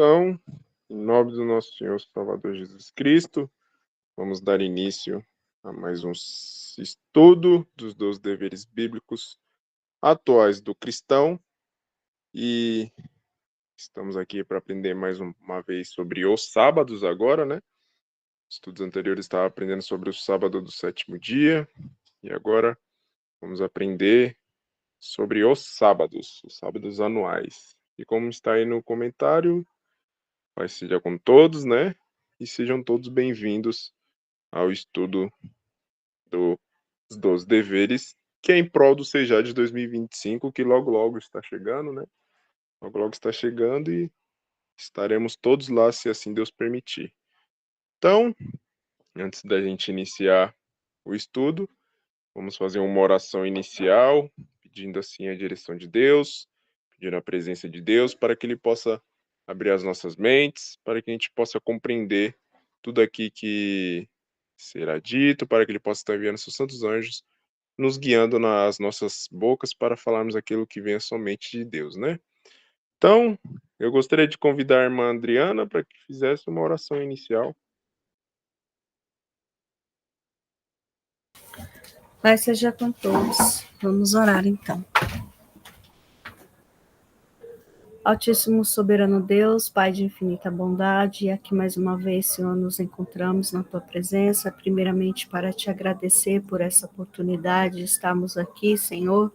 Então, em nome do nosso Senhor Salvador Jesus Cristo, vamos dar início a mais um estudo dos 12 deveres bíblicos atuais do cristão. E estamos aqui para aprender mais uma vez sobre os sábados agora, né? Estudos anteriores estava aprendendo sobre o sábado do sétimo dia, e agora vamos aprender sobre os sábados anuais. E como está aí no comentário, paz seja com todos, né? E sejam todos bem-vindos ao estudo dos 12 deveres, que é em prol do CEJA de 2025, que logo logo está chegando, né? Logo logo está chegando e estaremos todos lá, se assim Deus permitir. Então, antes da gente iniciar o estudo, vamos fazer uma oração inicial, pedindo assim a direção de Deus, pedindo a presença de Deus, para que Ele possa abrir as nossas mentes, para que a gente possa compreender tudo aqui que será dito, para que Ele possa estar enviando seus santos anjos, nos guiando nas nossas bocas para falarmos aquilo que vem somente de Deus, né? Então, eu gostaria de convidar a irmã Adriana para que fizesse uma oração inicial. Paz seja com todos. Vamos orar então. Altíssimo soberano Deus, Pai de infinita bondade, aqui mais uma vez, Senhor, nos encontramos na Tua presença, primeiramente para Te agradecer por essa oportunidade de estarmos aqui, Senhor,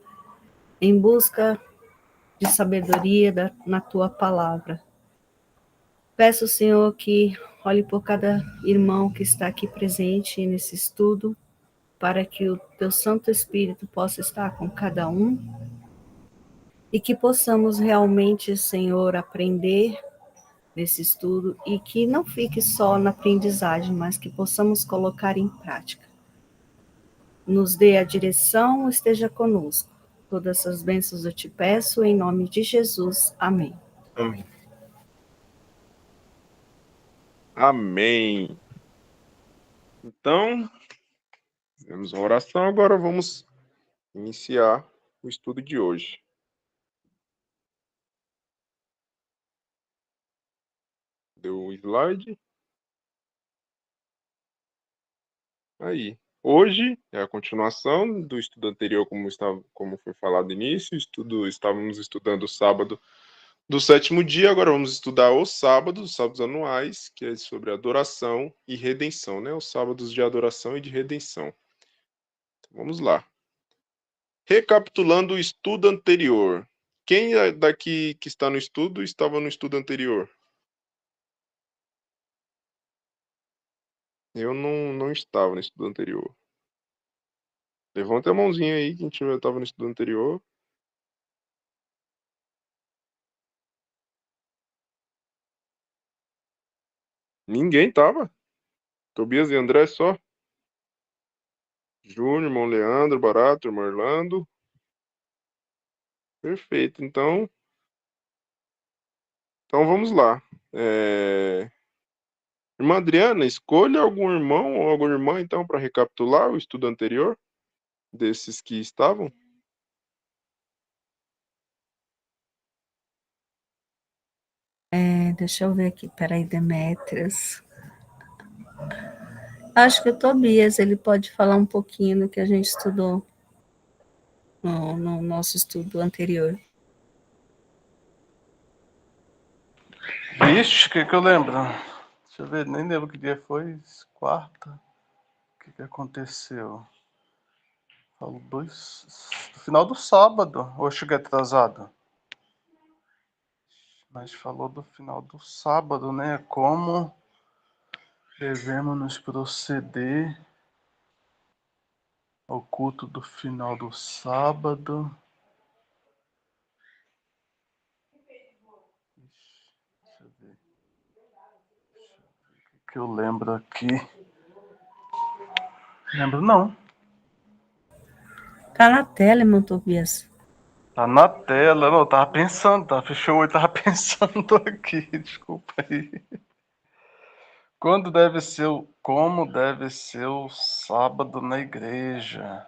em busca de sabedoria na Tua palavra. Peço, Senhor, que olhe por cada irmão que está aqui presente nesse estudo, para que o Teu Santo Espírito possa estar com cada um, e que possamos realmente, Senhor, aprender nesse estudo e que não fique só na aprendizagem, mas que possamos colocar em prática. Nos dê a direção, esteja conosco. Todas essas bênçãos eu te peço, em nome de Jesus. Amém. Amém. Amém. Então, fizemos uma oração, agora vamos iniciar o estudo de hoje. Deu o slide. Aí. Hoje é a continuação do estudo anterior, como foi falado no início. Estávamos estudando o sábado do sétimo dia, agora vamos estudar os sábados anuais, que é sobre adoração e redenção, né? Os sábados de adoração e de redenção. Então, vamos lá. Recapitulando o estudo anterior. Quem daqui que está no estudo estava no estudo anterior? Eu não estava no estudo anterior. Levanta a mãozinha aí, quem estava no estudo anterior. Ninguém estava. Tobias e André só. Júnior, irmão Leandro, Barato, irmão Orlando. Perfeito. Então vamos lá. Irmã Adriana, escolha algum irmão ou alguma irmã, então, para recapitular o estudo anterior desses que estavam. Deixa eu ver aqui, peraí, Demétrias. Acho que o Tobias, ele pode falar um pouquinho do que a gente estudou no nosso estudo anterior. Vixe, o que eu lembro? Deixa eu ver, nem lembro que dia foi. Quarta. O que aconteceu? Falou do final do sábado. Ou eu cheguei atrasado? Mas falou do final do sábado, né? Como devemos nos proceder ao culto do final do sábado. Deixa eu ver o que eu lembro aqui. Lembro não. Tá na tela, irmão Tobias. Tá na tela, não, eu tava pensando, tá? Fechou o olho, tava pensando aqui, desculpa aí. Como deve ser o sábado na igreja?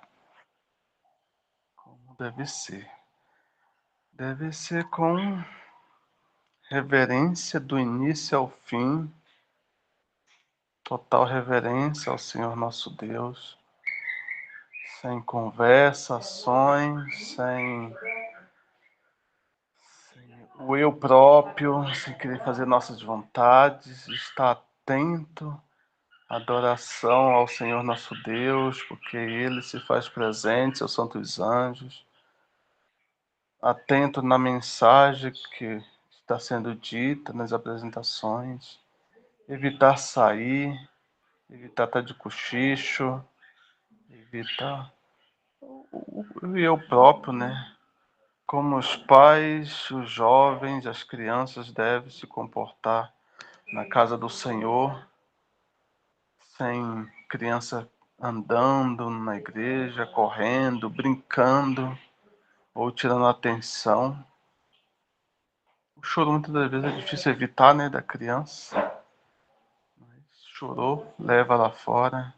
Como deve ser? Deve ser com reverência do início ao fim, total reverência ao Senhor nosso Deus, sem conversações, sem o eu próprio, sem querer fazer nossas vontades, estar atento à adoração ao Senhor nosso Deus, porque Ele se faz presente aos santos anjos, atento na mensagem que está sendo dita nas apresentações, evitar sair, evitar estar de cochicho, evitar o eu próprio, né? Como os pais, os jovens, as crianças devem se comportar na casa do Senhor, sem criança andando na igreja, correndo, brincando ou tirando atenção. O choro muitas das vezes é difícil evitar, né, da criança. Mas chorou, leva lá fora.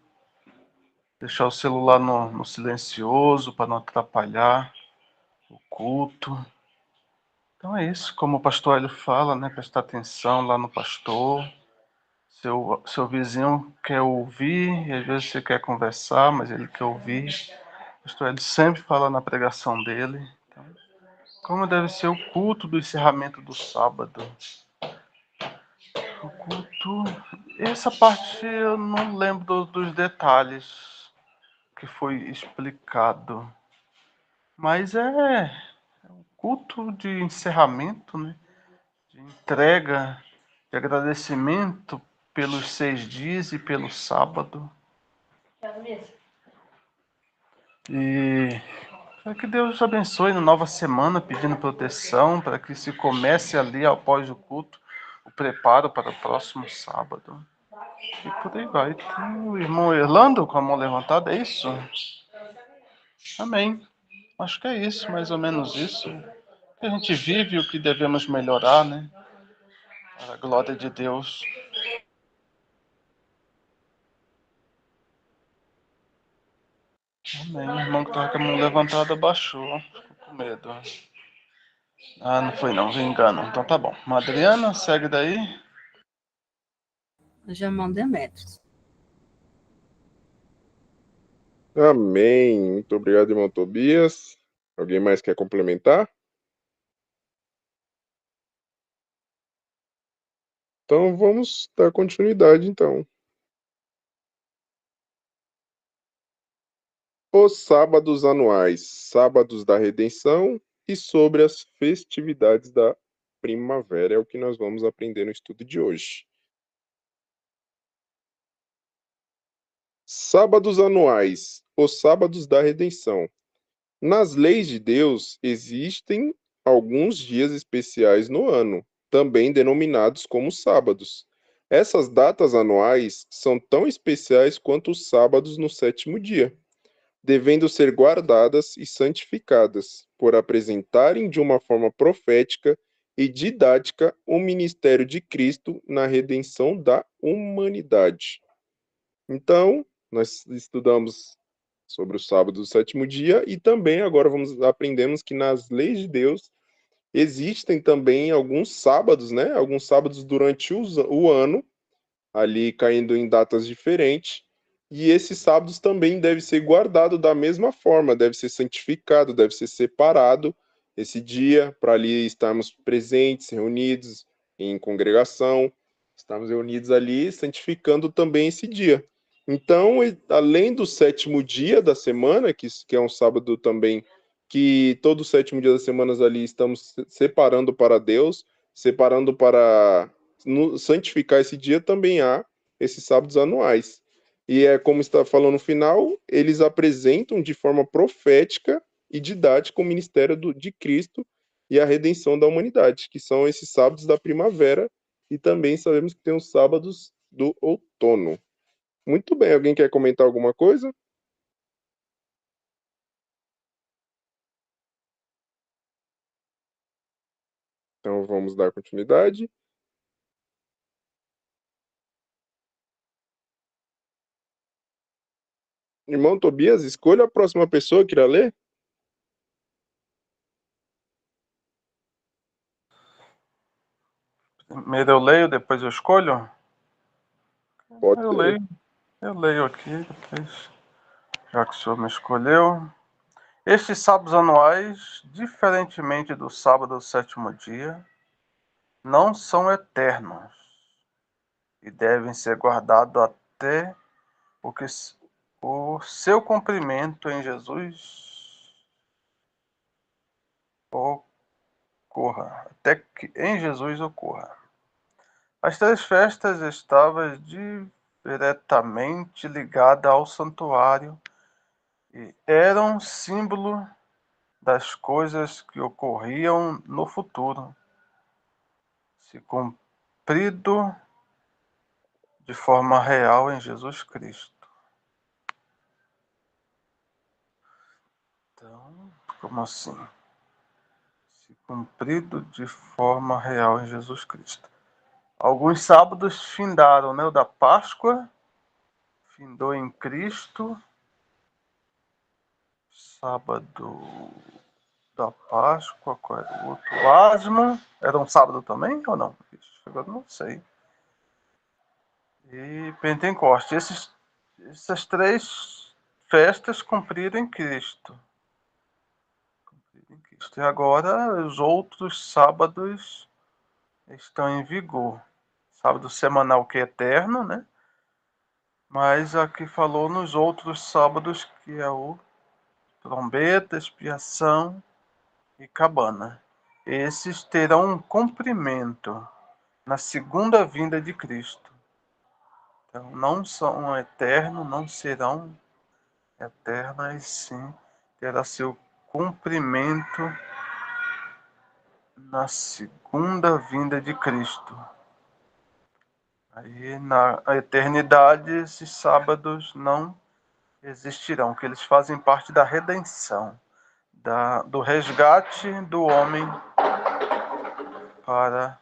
Deixar o celular no silencioso para não atrapalhar o culto. Então é isso, como o pastor Hélio fala, né? Prestar atenção lá no pastor. Seu vizinho quer ouvir, e às vezes você quer conversar, mas ele quer ouvir. O pastor Hélio sempre fala na pregação dele. Então, como deve ser o culto do encerramento do sábado? O culto. Essa parte eu não lembro dos detalhes que foi explicado. Mas é culto de encerramento, né? De entrega, de agradecimento pelos 6 dias e pelo sábado. E para que Deus abençoe na nova semana, pedindo proteção, para que se comece ali após o culto o preparo para o próximo sábado. E por aí vai. Tem o irmão Orlando com a mão levantada, é isso? Amém. Acho que é isso, mais ou menos isso. Que a gente vive, o que devemos melhorar, né? Para a glória de Deus. Amém. O irmão que estava com a mão levantada baixou. Ficou com medo. Ah, não foi não, engano. Então tá bom. Adriana, segue daí. Jamão Demetrios. Amém. Muito obrigado, irmão Tobias. Alguém mais quer complementar? Então vamos dar continuidade, então. Os sábados anuais, sábados da redenção e sobre as festividades da primavera é o que nós vamos aprender no estudo de hoje. Sábados anuais, os sábados da redenção. Nas leis de Deus existem alguns dias especiais no ano, também denominados como sábados. Essas datas anuais são tão especiais quanto os sábados no sétimo dia, devendo ser guardadas e santificadas, por apresentarem de uma forma profética e didática o ministério de Cristo na redenção da humanidade. Então, nós estudamos sobre o sábado do sétimo dia e também agora aprendemos que nas leis de Deus existem também alguns sábados, né? Alguns sábados durante o ano, ali caindo em datas diferentes. E esses sábados também deve ser guardado da mesma forma, deve ser santificado, deve ser separado esse dia para ali estarmos presentes, reunidos em congregação, estarmos reunidos ali santificando também esse dia. Então, além do sétimo dia da semana, que é um sábado também, que todo sétimo dia das semanas ali estamos separando para Deus, separando para santificar esse dia, também há esses sábados anuais. E é como está falando no final, eles apresentam de forma profética e didática o ministério de Cristo e a redenção da humanidade, que são esses sábados da primavera, e também sabemos que tem os sábados do outono. Muito bem, alguém quer comentar alguma coisa? Então vamos dar continuidade. Irmão Tobias, escolha a próxima pessoa que irá ler. Primeiro eu leio, depois eu escolho? Pode Eu ser. leio. Eu leio aqui, depois, já que o senhor me escolheu. Estes sábados anuais, diferentemente do sábado do sétimo dia, não são eternos e devem ser guardados até o seu cumprimento em Jesus ocorra, até que em Jesus ocorra. As três festas estavam diretamente ligadas ao santuário e eram símbolo das coisas que ocorriam no futuro, se cumprido de forma real em Jesus Cristo. Então, como assim? Se cumprido de forma real em Jesus Cristo. Alguns sábados findaram, né? O da Páscoa findou em Cristo. Sábado da Páscoa, qual era o outro? Asma, era um sábado também ou não? Agora não sei. E Pentecoste. Essas três festas cumpriram em Cristo. E agora os outros sábados estão em vigor. Sábado semanal que é eterno, né? Mas aqui falou nos outros sábados que é o trombeta, expiação e cabana. Esses terão um cumprimento na segunda vinda de Cristo. Então não são eternos, não serão eternas, sim terá seu cumprimento na segunda vinda de Cristo. Aí na eternidade esses sábados não existirão, que eles fazem parte da redenção, do resgate do homem para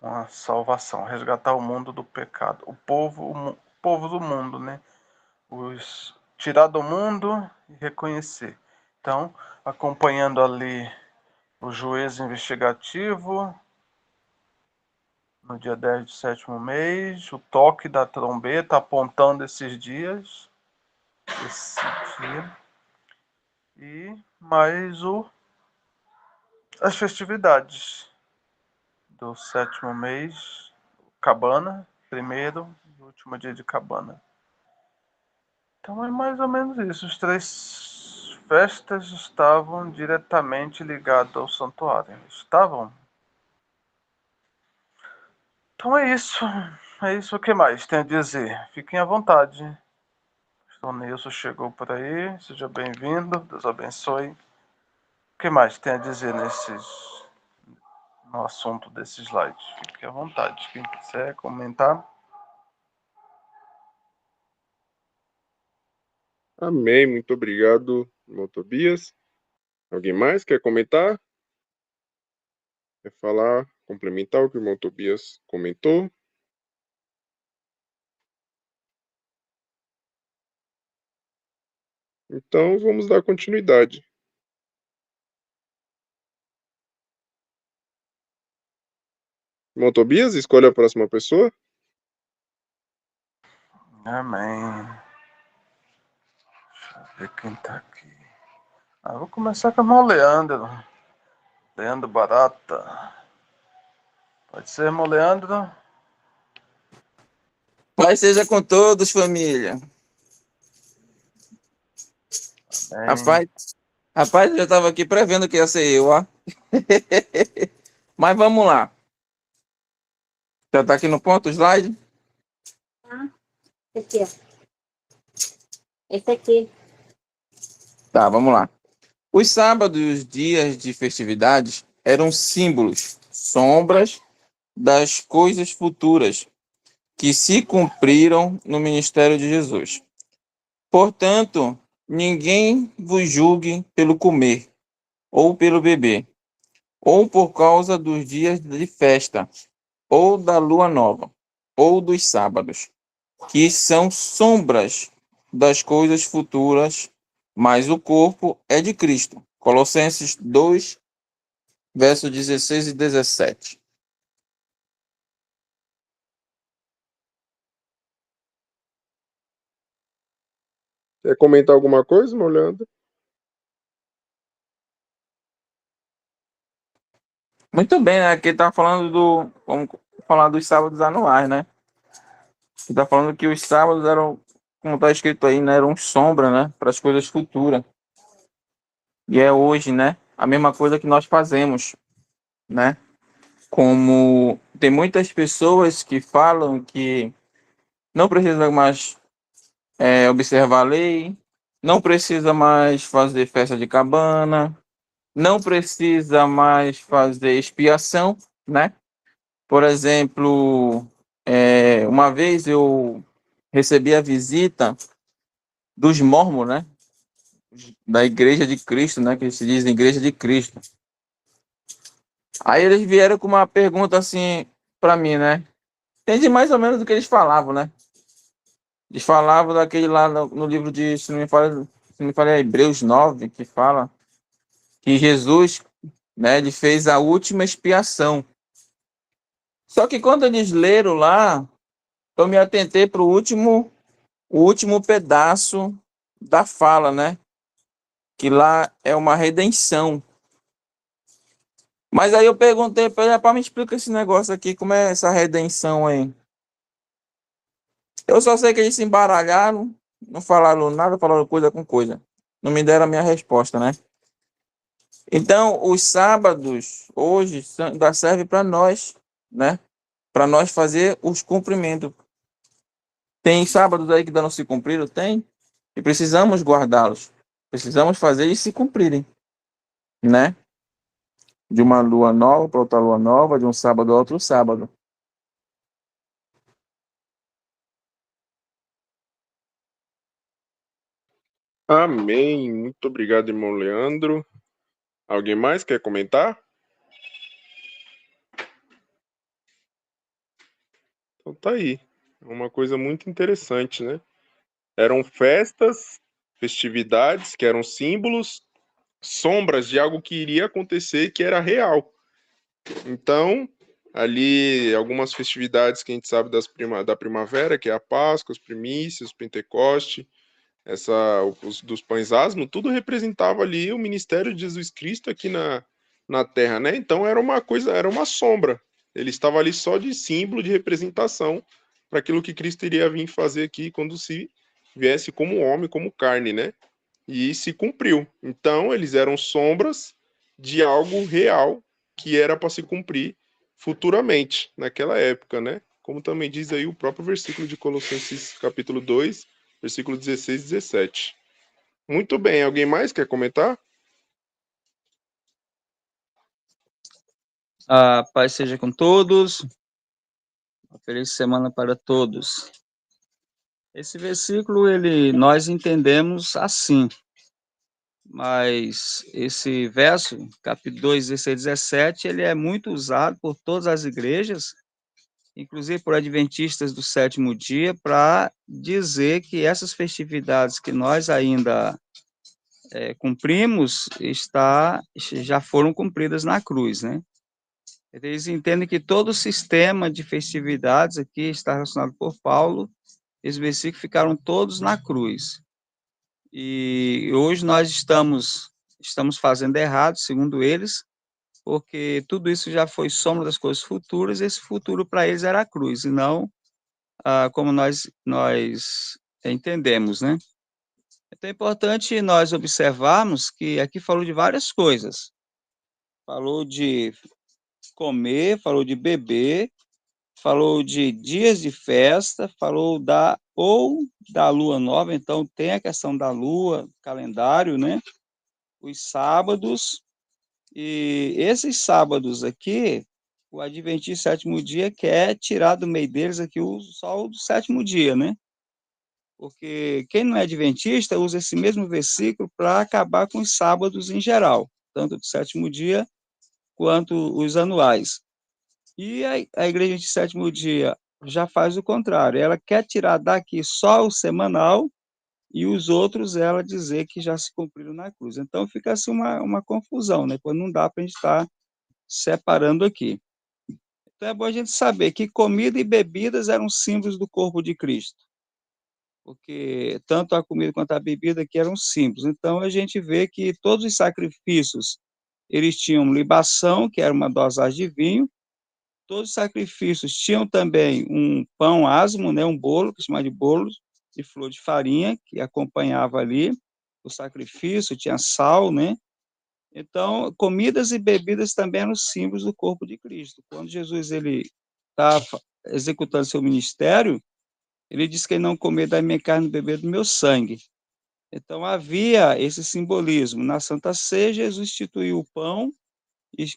uma salvação, resgatar o mundo do pecado, o povo do mundo, né? Tirar do mundo e reconhecer. Então, acompanhando ali o juízo investigativo, no dia 10 do sétimo mês, o toque da trombeta apontando esses dias, esse dia, e mais as festividades do sétimo mês, Cabana, primeiro e último dia de Cabana. Então é mais ou menos isso. As três festas estavam diretamente ligadas ao santuário. Estavam? Então é isso. É isso. O que mais tem a dizer? Fiquem à vontade. O Nilson chegou por aí. Seja bem-vindo. Deus abençoe. O que mais tem a dizer no assunto desse slide? Fique à vontade. Quem quiser comentar. Amém. Muito obrigado, irmão Tobias. Alguém mais quer comentar? Quer falar, complementar o que o irmão Tobias comentou? Então, vamos dar continuidade. Irmão Tobias, escolha a próxima pessoa. Amém. Deixa eu ver quem tá aqui. Vou começar com o irmão Leandro. Leandro Barata. Pode ser, irmão Leandro? Paz seja com todos, família. Amém. Rapaz, eu já estava aqui prevendo que ia ser eu, ó. Mas vamos lá. Já está aqui no ponto o slide? Aqui, ó. Esse aqui. Tá, vamos lá. Os sábados e os dias de festividades eram símbolos, sombras das coisas futuras que se cumpriram no ministério de Jesus. Portanto, ninguém vos julgue pelo comer, ou pelo beber, ou por causa dos dias de festa, ou da lua nova, ou dos sábados, que são sombras das coisas futuras, mas o corpo é de Cristo. Colossenses 2, versos 16 e 17. Quer comentar alguma coisa, meu Leandro? Muito bem, né? Aqui tá falando vamos falar dos sábados anuais, né? Aqui tá falando que os sábados eram, como tá escrito aí, né? Eram sombra, né? Para as coisas futuras. E é hoje, né? A mesma coisa que nós fazemos, né? Como tem muitas pessoas que falam que não precisa mais observar a lei, não precisa mais fazer festa de cabana, não precisa mais fazer expiação, né? Por exemplo, uma vez eu recebi a visita dos mormons, né? Da Igreja de Cristo, né? Que se diz Igreja de Cristo. Aí eles vieram com uma pergunta assim para mim, né? Entendi mais ou menos o que eles falavam, né? Eles falavam daquele lá no livro de, se não me falha, é Hebreus 9, que fala que Jesus, né? Ele fez a última expiação. Só que quando eles leram lá, eu me atentei para o último pedaço da fala, né? Que lá é uma redenção. Mas aí eu perguntei para ele, me explicar esse negócio aqui, como é essa redenção aí? Eu só sei que eles se embaralharam, não falaram nada, falaram coisa com coisa. Não me deram a minha resposta, né? Então, os sábados, hoje, ainda serve para nós, né? Para nós fazer os cumprimentos. Tem sábados aí que ainda não se cumpriram? Tem. E precisamos guardá-los. Precisamos fazer eles se cumprirem, né? De uma lua nova para outra lua nova, de um sábado a outro sábado. Amém. Muito obrigado, irmão Leandro. Alguém mais quer comentar? Então tá aí. É uma coisa muito interessante, né? Eram festas, festividades que eram símbolos, sombras de algo que iria acontecer que era real. Então, ali, algumas festividades que a gente sabe da primavera, que é a Páscoa, as primícias, o Pentecoste, os dos pães asmos, tudo representava ali o ministério de Jesus Cristo aqui na Terra, né? Então era uma coisa, era uma sombra. Ele estava ali só de símbolo, de representação para aquilo que Cristo iria vir fazer aqui quando se viesse como homem, como carne, né? E se cumpriu. Então eles eram sombras de algo real que era para se cumprir futuramente, naquela época, né? Como também diz aí o próprio versículo de Colossenses capítulo 2, versículo 16 e 17. Muito bem, alguém mais quer comentar? A paz seja com todos. Uma feliz semana para todos. Esse versículo, nós entendemos assim, mas esse verso, capítulo 2, 16 e 17, ele é muito usado por todas as igrejas, inclusive por adventistas do sétimo dia, para dizer que essas festividades que nós ainda cumprimos, já foram cumpridas na cruz, né? Eles entendem que todo o sistema de festividades aqui está relacionado por Paulo, esses versículos ficaram todos na cruz. E hoje nós estamos fazendo errado, segundo eles, porque tudo isso já foi sombra das coisas futuras, e esse futuro para eles era a cruz, e não como nós entendemos, né? Então é importante nós observarmos que aqui falou de várias coisas. Falou de comer, falou de beber, falou de dias de festa, falou da lua nova, então tem a questão da lua, calendário, né? Os sábados, e esses sábados aqui, o Adventista sétimo dia quer tirar do meio deles aqui só o do sétimo dia, né? Porque quem não é adventista usa esse mesmo versículo para acabar com os sábados em geral, tanto do sétimo dia quanto os anuais. E a igreja de sétimo dia já faz o contrário, ela quer tirar daqui só o semanal e os outros ela dizer que já se cumpriram na cruz. Então fica assim uma confusão, né? Pois não dá para a gente estar separando aqui. Então é bom a gente saber que comida e bebidas eram símbolos do corpo de Cristo. porque tanto a comida quanto a bebida aqui eram simples. Então, a gente vê que todos os sacrifícios, eles tinham libação, que era uma dosagem de vinho, todos os sacrifícios tinham também um pão asmo, né, um bolo, que se chama de bolo de flor de farinha, que acompanhava ali o sacrifício, tinha sal, né? Então, comidas e bebidas também eram símbolos do corpo de Cristo. Quando Jesus ele está executando seu ministério, ele diz que ele não comer da minha carne e beber do meu sangue. Então, havia esse simbolismo. Na Santa Ceia, Jesus instituiu o pão,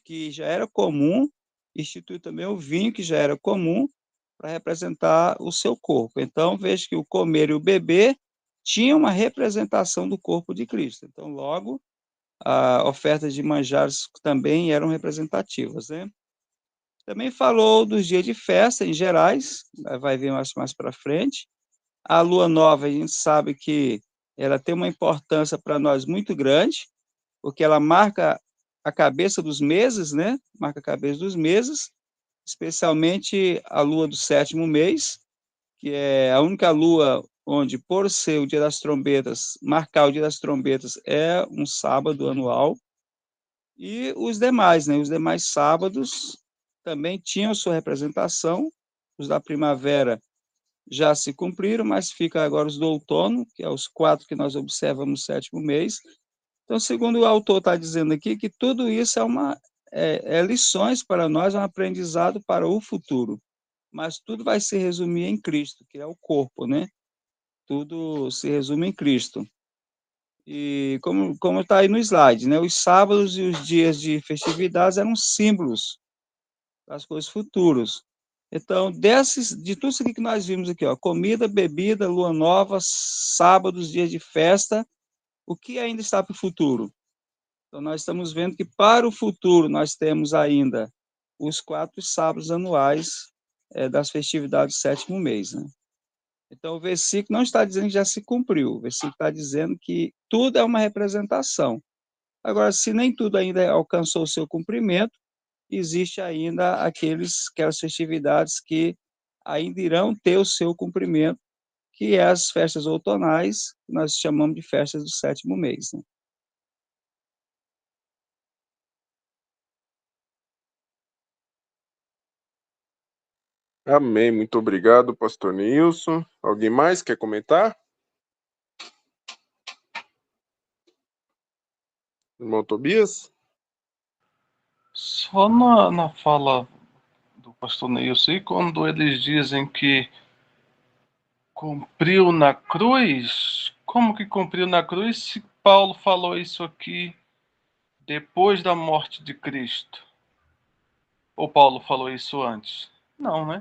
que já era comum, instituiu também o vinho, que já era comum, para representar o seu corpo. Então, veja que o comer e o beber tinham uma representação do corpo de Cristo. Então, logo, a oferta de manjares também eram representativas, né? Também falou dos dias de festa em gerais, vai ver mais para frente. A lua nova, a gente sabe que ela tem uma importância para nós muito grande, porque ela marca a cabeça dos meses, né? Marca a cabeça dos meses, especialmente a lua do 7º mês, que é a única lua onde, por ser o dia das trombetas, marcar o dia das trombetas é um sábado anual. E os demais, né? Os demais sábados também tinham sua representação. Os da primavera já se cumpriram, mas fica agora os do outono, que é os 4 que nós observamos no 7º mês. Então, segundo o autor está dizendo aqui, que tudo isso é lições para nós, é um aprendizado para o futuro. Mas tudo vai se resumir em Cristo, que é o corpo, né? Tudo se resume em Cristo. E como está aí no slide, né? Os sábados e os dias de festividades eram símbolos das coisas futuras. Então, de tudo isso aqui que nós vimos aqui, ó, comida, bebida, lua nova, sábados, dias de festa, o que ainda está para o futuro? Então, nós estamos vendo que para o futuro nós temos ainda os 4 sábados anuais das festividades do 7º mês, né? Então, o versículo não está dizendo que já se cumpriu, o versículo está dizendo que tudo é uma representação. Agora, se nem tudo ainda alcançou o seu cumprimento, existe ainda aquelas festividades que ainda irão ter o seu cumprimento, que é as festas outonais, que nós chamamos de festas do 7º mês, né? Amém. Muito obrigado, pastor Nilson. Alguém mais quer comentar? Irmão Tobias? Só na fala do pastor Neilson, quando eles dizem que cumpriu na cruz, como que cumpriu na cruz se Paulo falou isso aqui depois da morte de Cristo? Ou Paulo falou isso antes? Não, né?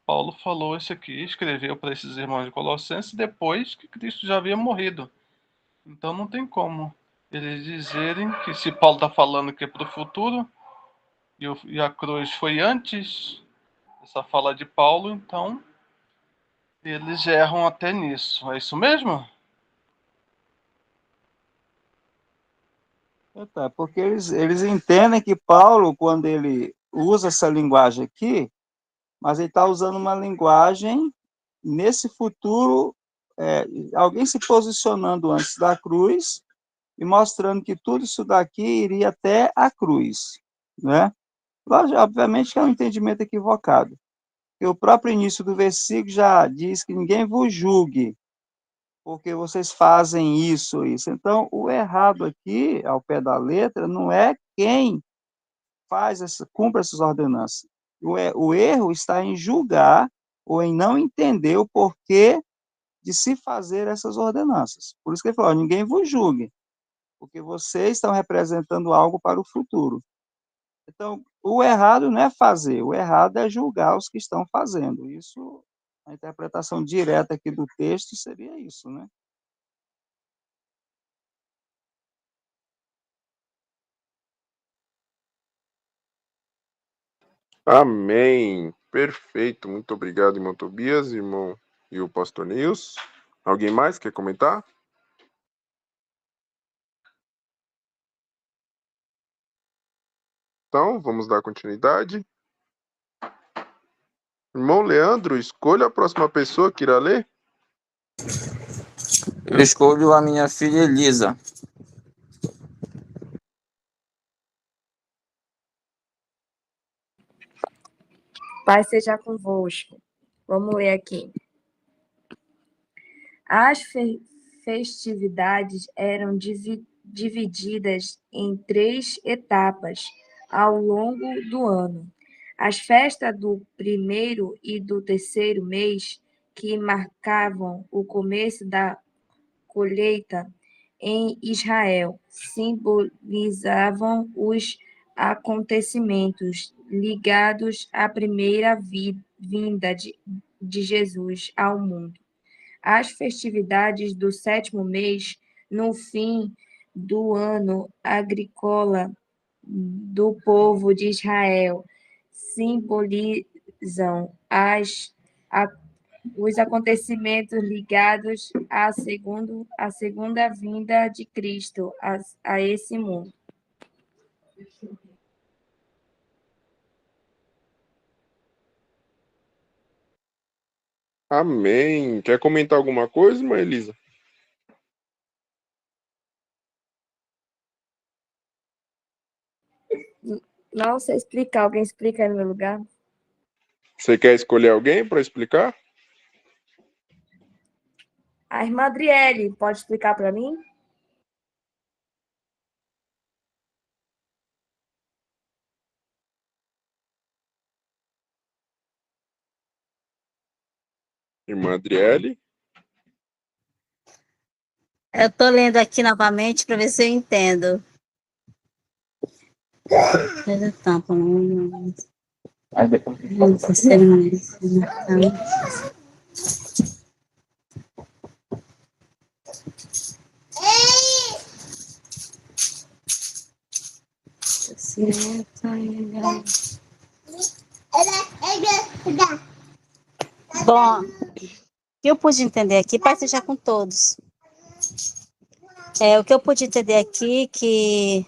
Paulo falou isso aqui, escreveu para esses irmãos de Colossenses depois que Cristo já havia morrido. Então não tem como eles dizerem que se Paulo está falando que é para o futuro e a cruz foi antes dessa fala de Paulo, então eles erram até nisso. É isso mesmo? Tá, porque eles entendem que Paulo, quando ele usa essa linguagem aqui, mas ele está usando uma linguagem nesse futuro, alguém se posicionando antes da cruz e mostrando que tudo isso daqui iria até a cruz, né? Obviamente que é um entendimento equivocado, porque o próprio início do versículo já diz que ninguém vos julgue, porque vocês fazem isso. Então, o errado aqui, ao pé da letra, não é quem cumpre essas ordenanças. O erro está em julgar ou em não entender o porquê de se fazer essas ordenanças. Por isso que ele falou, ninguém vos julgue, porque vocês estão representando algo para o futuro. Então, o errado não é fazer, o errado é julgar os que estão fazendo. Isso, a interpretação direta aqui do texto seria isso, né? Amém. Perfeito. Muito obrigado, irmão Tobias, irmão e o pastor Nilson. Alguém mais quer comentar? Então, vamos dar continuidade. Irmão Leandro, escolha a próxima pessoa que irá ler. Eu escolho a minha filha Elisa. Pai seja convosco. Vamos ler aqui. As festividades eram divididas em 3 etapas ao longo do ano. As festas do primeiro e do terceiro mês, que marcavam o começo da colheita em Israel, simbolizavam os acontecimentos ligados à primeira vinda de Jesus ao mundo. As festividades do sétimo mês, no fim do ano agrícola do povo de Israel, simbolizam os acontecimentos ligados à segunda vinda de Cristo a esse mundo. Amém. Quer comentar alguma coisa, irmã Elisa? Não sei explicar, alguém explica aí no meu lugar? Você quer escolher alguém para explicar? A irmã Adriele, pode explicar para mim? Irmã Adriele? Eu estou lendo aqui novamente para ver se eu entendo. Aí depois Bom, o que eu pude entender aqui, Pai seja com todos. O que eu pude entender aqui que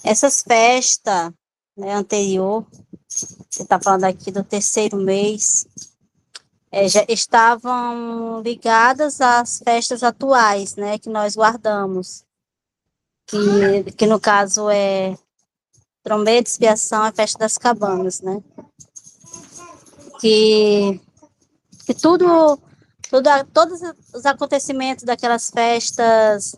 essas festas, né, anterior, você está falando aqui do terceiro mês, já estavam ligadas às festas atuais, né, que nós guardamos, que no caso é Trombeta, Expiação, a Festa das Cabanas, né, que todos os acontecimentos daquelas festas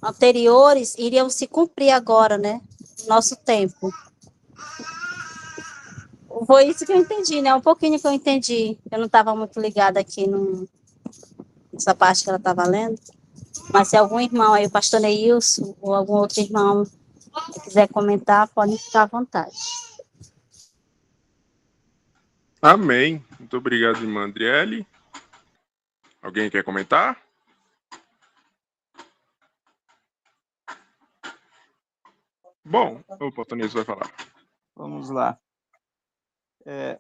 anteriores iriam se cumprir agora, né, no nosso tempo. Foi isso que eu entendi, né? Um pouquinho que eu entendi. Eu não estava muito ligada aqui nessa parte que ela estava lendo. Mas se algum irmão aí, o pastor Neilson, ou algum outro irmão quiser comentar, pode ficar à vontade. Amém. Muito obrigado, irmã Adriele. Alguém quer comentar? Bom, o pastor Neilson vai falar. Vamos lá.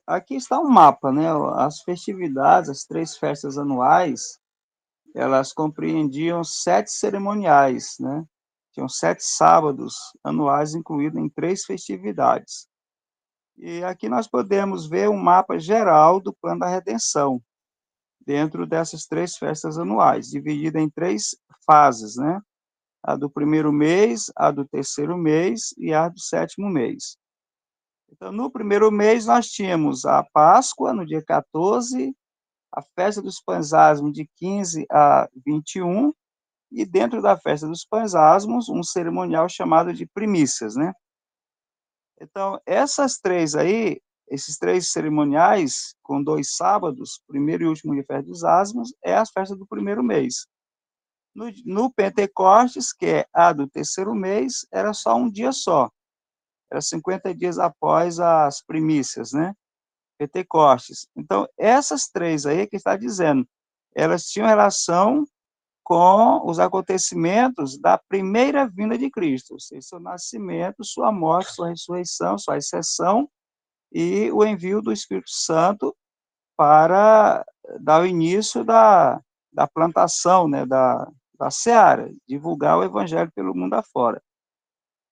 Aqui está um mapa, né? As festividades, as 3 festas anuais, elas compreendiam 7 cerimoniais, né? Tinham 7 sábados anuais incluídos em 3 festividades. E aqui nós podemos ver um mapa geral do plano da redenção, dentro dessas 3 festas anuais, dividida em 3 fases, né? A do primeiro mês, a do terceiro mês e a do sétimo mês. Então, no primeiro mês, nós tínhamos a Páscoa, no dia 14, a festa dos pães asmos, de 15 a 21, e dentro da festa dos pães asmos, um cerimonial chamado de primícias, né? Então, essas 3 aí, esses 3 cerimoniais, com 2 sábados, primeiro e último dia festa dos asmos, é a festa do primeiro mês. No Pentecostes, que é a do terceiro mês, era só um dia só. Era 50 dias após as primícias, né? Pentecostes. Então, essas 3 aí que está dizendo, elas tinham relação com os acontecimentos da primeira vinda de Cristo, ou seja, seu nascimento, sua morte, sua ressurreição, sua ascensão e o envio do Espírito Santo para dar o início da plantação, né, da seara, divulgar o evangelho pelo mundo afora.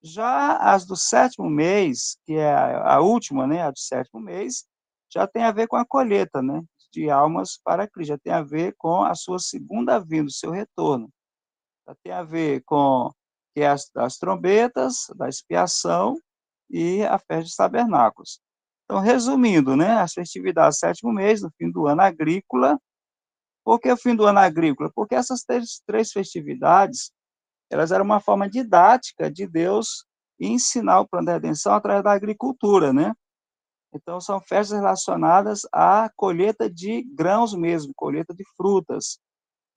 Já as do sétimo mês, que é a última, né, a do sétimo mês, já tem a ver com a colheita, né? de almas para Cristo, já tem a ver com a sua segunda vinda, o seu retorno. Já tem a ver com que é as trombetas, da expiação e a festa dos tabernáculos. Então, resumindo, né, as festividades do sétimo mês, no fim do ano agrícola. Por que o fim do ano agrícola? Porque essas três festividades, elas eram uma forma didática de Deus ensinar o plano da redenção através da agricultura, né? Então, são festas relacionadas à colheita de grãos mesmo, colheita de frutas.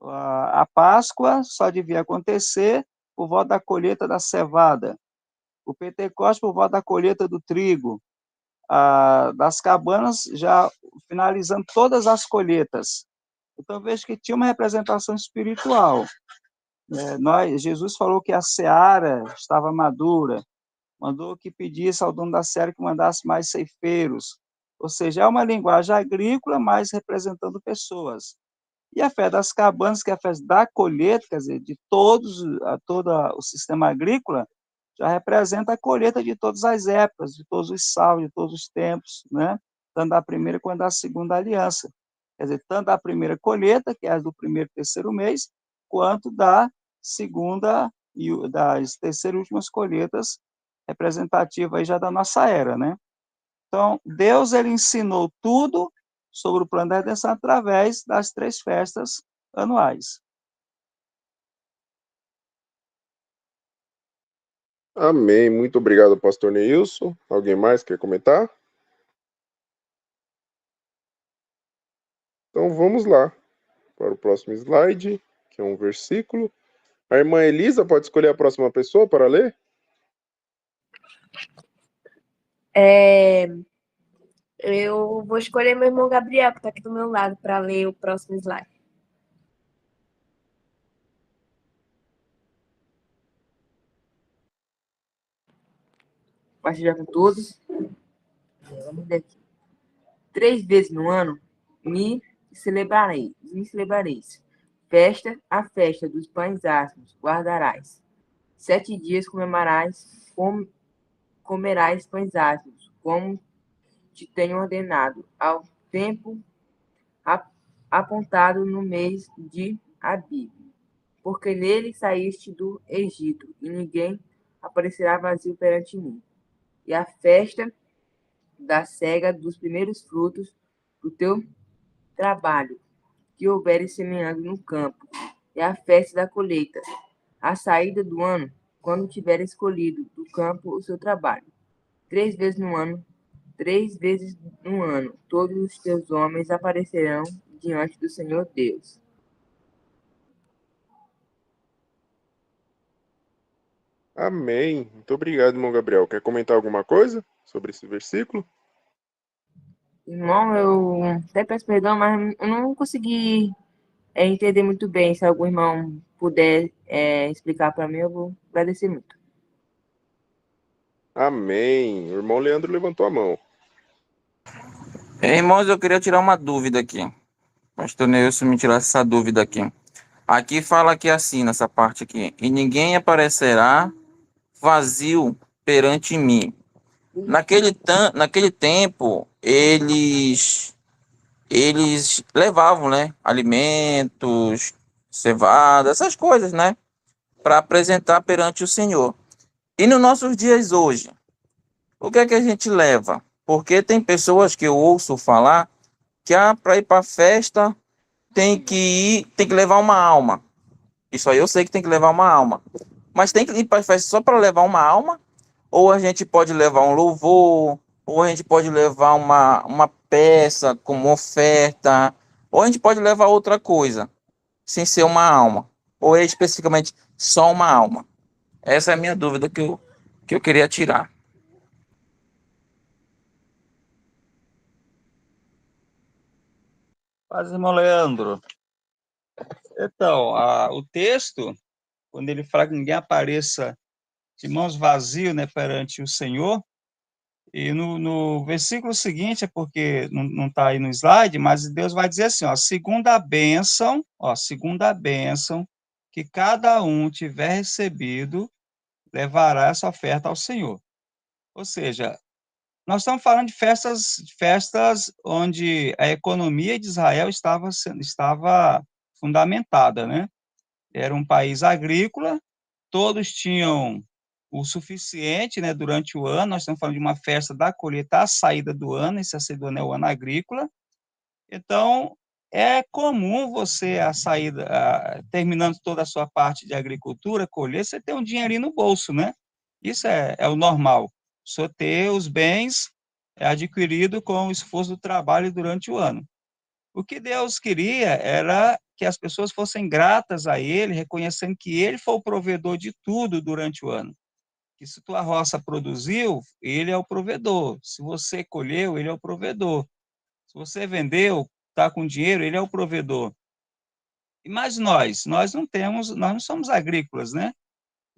A Páscoa só devia acontecer por volta da colheita da cevada. O Pentecostes por volta da colheita do trigo. Das cabanas, já finalizando todas as colheitas. Então, vejo que tinha uma representação espiritual. Jesus falou que a seara estava madura, mandou que pedisse ao dono da seara que mandasse mais ceifeiros. Ou seja, é uma linguagem agrícola, mas representando pessoas. E a festa das cabanas, que é a festa da colheita, quer dizer, de todo o sistema agrícola, já representa a colheita de todas as épocas, de todos os salvos, de todos os tempos, né? Tanto da primeira quanto da segunda aliança. Quer dizer, tanto da primeira colheita, que é a do primeiro e terceiro mês, quanto da segunda e das terceiras e últimas colheitas, representativa aí já da nossa era, né? Então, Deus, ele ensinou tudo sobre o plano da redenção através das três festas anuais. Amém. Muito obrigado, pastor Neilson. Alguém mais quer comentar? Então vamos lá para o próximo slide, que é um versículo. A irmã Elisa pode escolher a próxima pessoa para ler? Eu vou escolher meu irmão Gabriel, que está aqui do meu lado, para ler o próximo slide. Paz seja com todos. Vamos ver aqui. 3 vezes no ano me celebrareis. A festa dos pães asmos guardarás. 7 dias comerás pães asmos, como te tenho ordenado, ao tempo apontado no mês de Abib. Porque nele saíste do Egito, e ninguém aparecerá vazio perante mim. E a festa da cega dos primeiros frutos do teu trabalho, que houveres semeando no campo, e a festa da colheita, a saída do ano, quando tiveres escolhido do campo o seu trabalho. 3 vezes no ano, todos os teus homens aparecerão diante do Senhor Deus. Amém. Muito obrigado, irmão Gabriel. Quer comentar alguma coisa sobre esse versículo? Irmão, eu até peço perdão, mas eu não consegui entender muito bem. Se algum irmão puder explicar para mim, eu vou agradecer muito. Amém. O irmão Leandro levantou a mão. Irmãos, eu queria tirar uma dúvida aqui. Pastor Neilson me tirasse essa dúvida aqui. Aqui fala que assim, nessa parte aqui. E ninguém aparecerá vazio perante mim. Naquele tempo, eles levavam, né, alimentos, cevada, essas coisas, né, para apresentar perante o Senhor. E nos nossos dias hoje, o que é que a gente leva? Porque tem pessoas que eu ouço falar que para ir para a festa tem que levar uma alma. Isso aí eu sei que tem que levar uma alma. Mas tem que ir para a festa só para levar uma alma? Ou a gente pode levar um louvor, ou a gente pode levar uma peça como oferta, ou a gente pode levar outra coisa, sem ser uma alma. Ou é especificamente só uma alma? Essa é a minha dúvida que eu queria tirar. Paz, irmão Leandro. Então, o texto, quando ele fala que ninguém apareça de mãos vazias, né, perante o Senhor, e no versículo seguinte, é porque não está aí no slide, mas Deus vai dizer assim, segunda a bênção que cada um tiver recebido, levará essa oferta ao Senhor. Ou seja, nós estamos falando de festas onde a economia de Israel estava fundamentada, né? Era um país agrícola, todos tinham o suficiente, né, durante o ano. Nós estamos falando de uma festa da colheita, a saída do ano, esse do ano é o ano agrícola. Então, é comum você, terminando toda a sua parte de agricultura, colher, você ter um dinheirinho no bolso, né? Isso é o normal. Você ter os bens adquiridos com o esforço do trabalho durante o ano. O que Deus queria era que as pessoas fossem gratas a Ele, reconhecendo que Ele foi o provedor de tudo durante o ano. Que se tua roça produziu, Ele é o provedor. Se você colheu, Ele é o provedor. Se você vendeu, está com dinheiro, Ele é o provedor. Mas nós não somos agrícolas, né?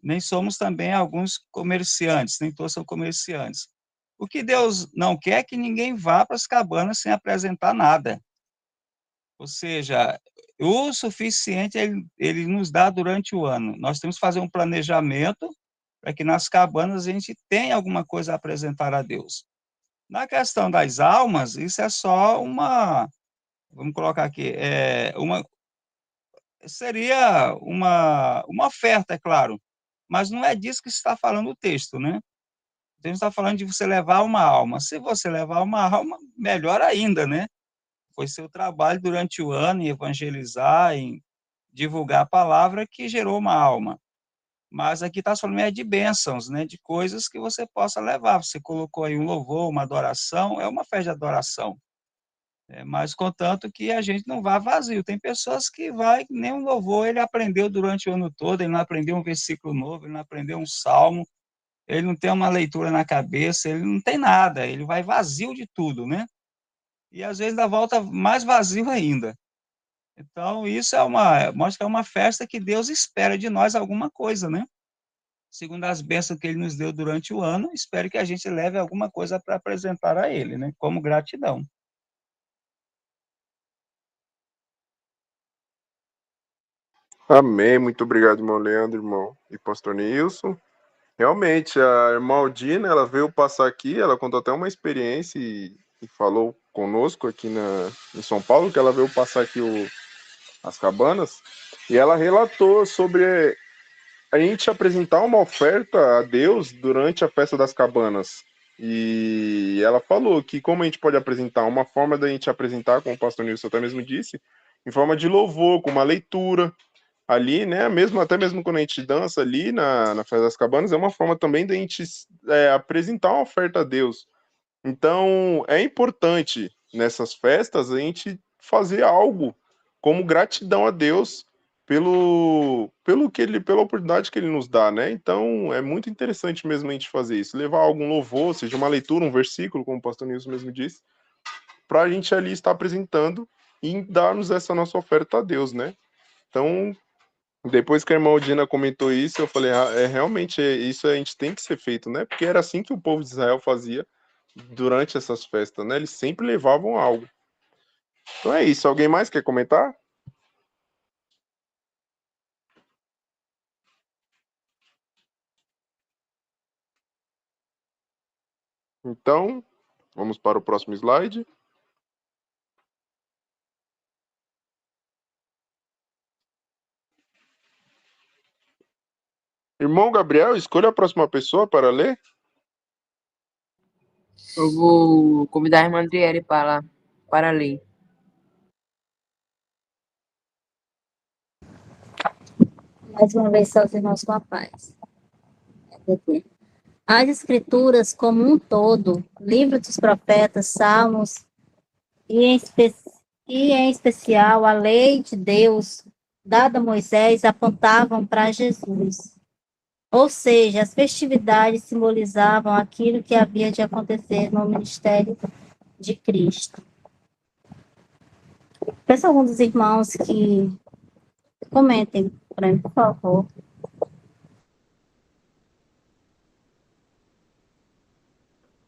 Nem somos também alguns comerciantes, nem todos são comerciantes. O que Deus não quer é que ninguém vá para as cabanas sem apresentar nada. Ou seja, o suficiente ele nos dá durante o ano. Nós temos que fazer um planejamento para que nas cabanas a gente tenha alguma coisa a apresentar a Deus. Na questão das almas, isso é só vamos colocar aqui, seria uma oferta, é claro, mas não é disso que está falando o texto, né? O texto está falando de você levar uma alma. Se você levar uma alma, melhor ainda, né? Foi seu trabalho durante o ano em evangelizar, em divulgar a palavra que gerou uma alma. Mas aqui está falando de bênçãos, né? De coisas que você possa levar. Você colocou aí um louvor, uma adoração, é uma festa de adoração. Mas contanto que a gente não vá vazio. Tem pessoas que nem um louvor ele aprendeu durante o ano todo, ele não aprendeu um versículo novo, ele não aprendeu um salmo, ele não tem uma leitura na cabeça, ele não tem nada, ele vai vazio de tudo, né? E às vezes dá volta mais vazio ainda. Então, isso mostra que é uma festa que Deus espera de nós alguma coisa, né? Segundo as bênçãos que Ele nos deu durante o ano, espero que a gente leve alguma coisa para apresentar a Ele, né? Como gratidão. Amém. Muito obrigado, irmão Leandro, irmão e pastor Nilson. Realmente, a irmã Aldina, ela veio passar aqui, ela contou até uma experiência e falou conosco aqui em São Paulo, que ela veio passar aqui as cabanas, e ela relatou sobre a gente apresentar uma oferta a Deus durante a festa das cabanas. E ela falou que como a gente pode apresentar, uma forma da gente apresentar, como o pastor Nilson até mesmo disse, em forma de louvor, com uma leitura, ali, né, até mesmo quando a gente dança ali na Festa das Cabanas, é uma forma também da gente apresentar uma oferta a Deus. Então, é importante nessas festas a gente fazer algo como gratidão a Deus pela oportunidade que ele nos dá, né? Então, é muito interessante mesmo a gente fazer isso, levar algum louvor, seja uma leitura, um versículo, como o pastor Nilson mesmo disse, para a gente ali estar apresentando e dar-nos essa nossa oferta a Deus, né? Então, depois que a irmã Odina comentou isso, eu falei, realmente, isso a gente tem que ser feito, né? Porque era assim que o povo de Israel fazia durante essas festas, né? Eles sempre levavam algo. Então é isso. Alguém mais quer comentar? Então, vamos para o próximo slide. Irmão Gabriel, escolha a próxima pessoa para ler. Eu vou convidar a irmã Adriele para ler. Mais uma vez, aos irmãos com a paz. As Escrituras, como um todo, livro dos profetas, salmos, e em especial a lei de Deus dada a Moisés, apontavam para Jesus. Ou seja, as festividades simbolizavam aquilo que havia de acontecer no ministério de Cristo. Peço a algum dos irmãos que comentem para mim, por favor.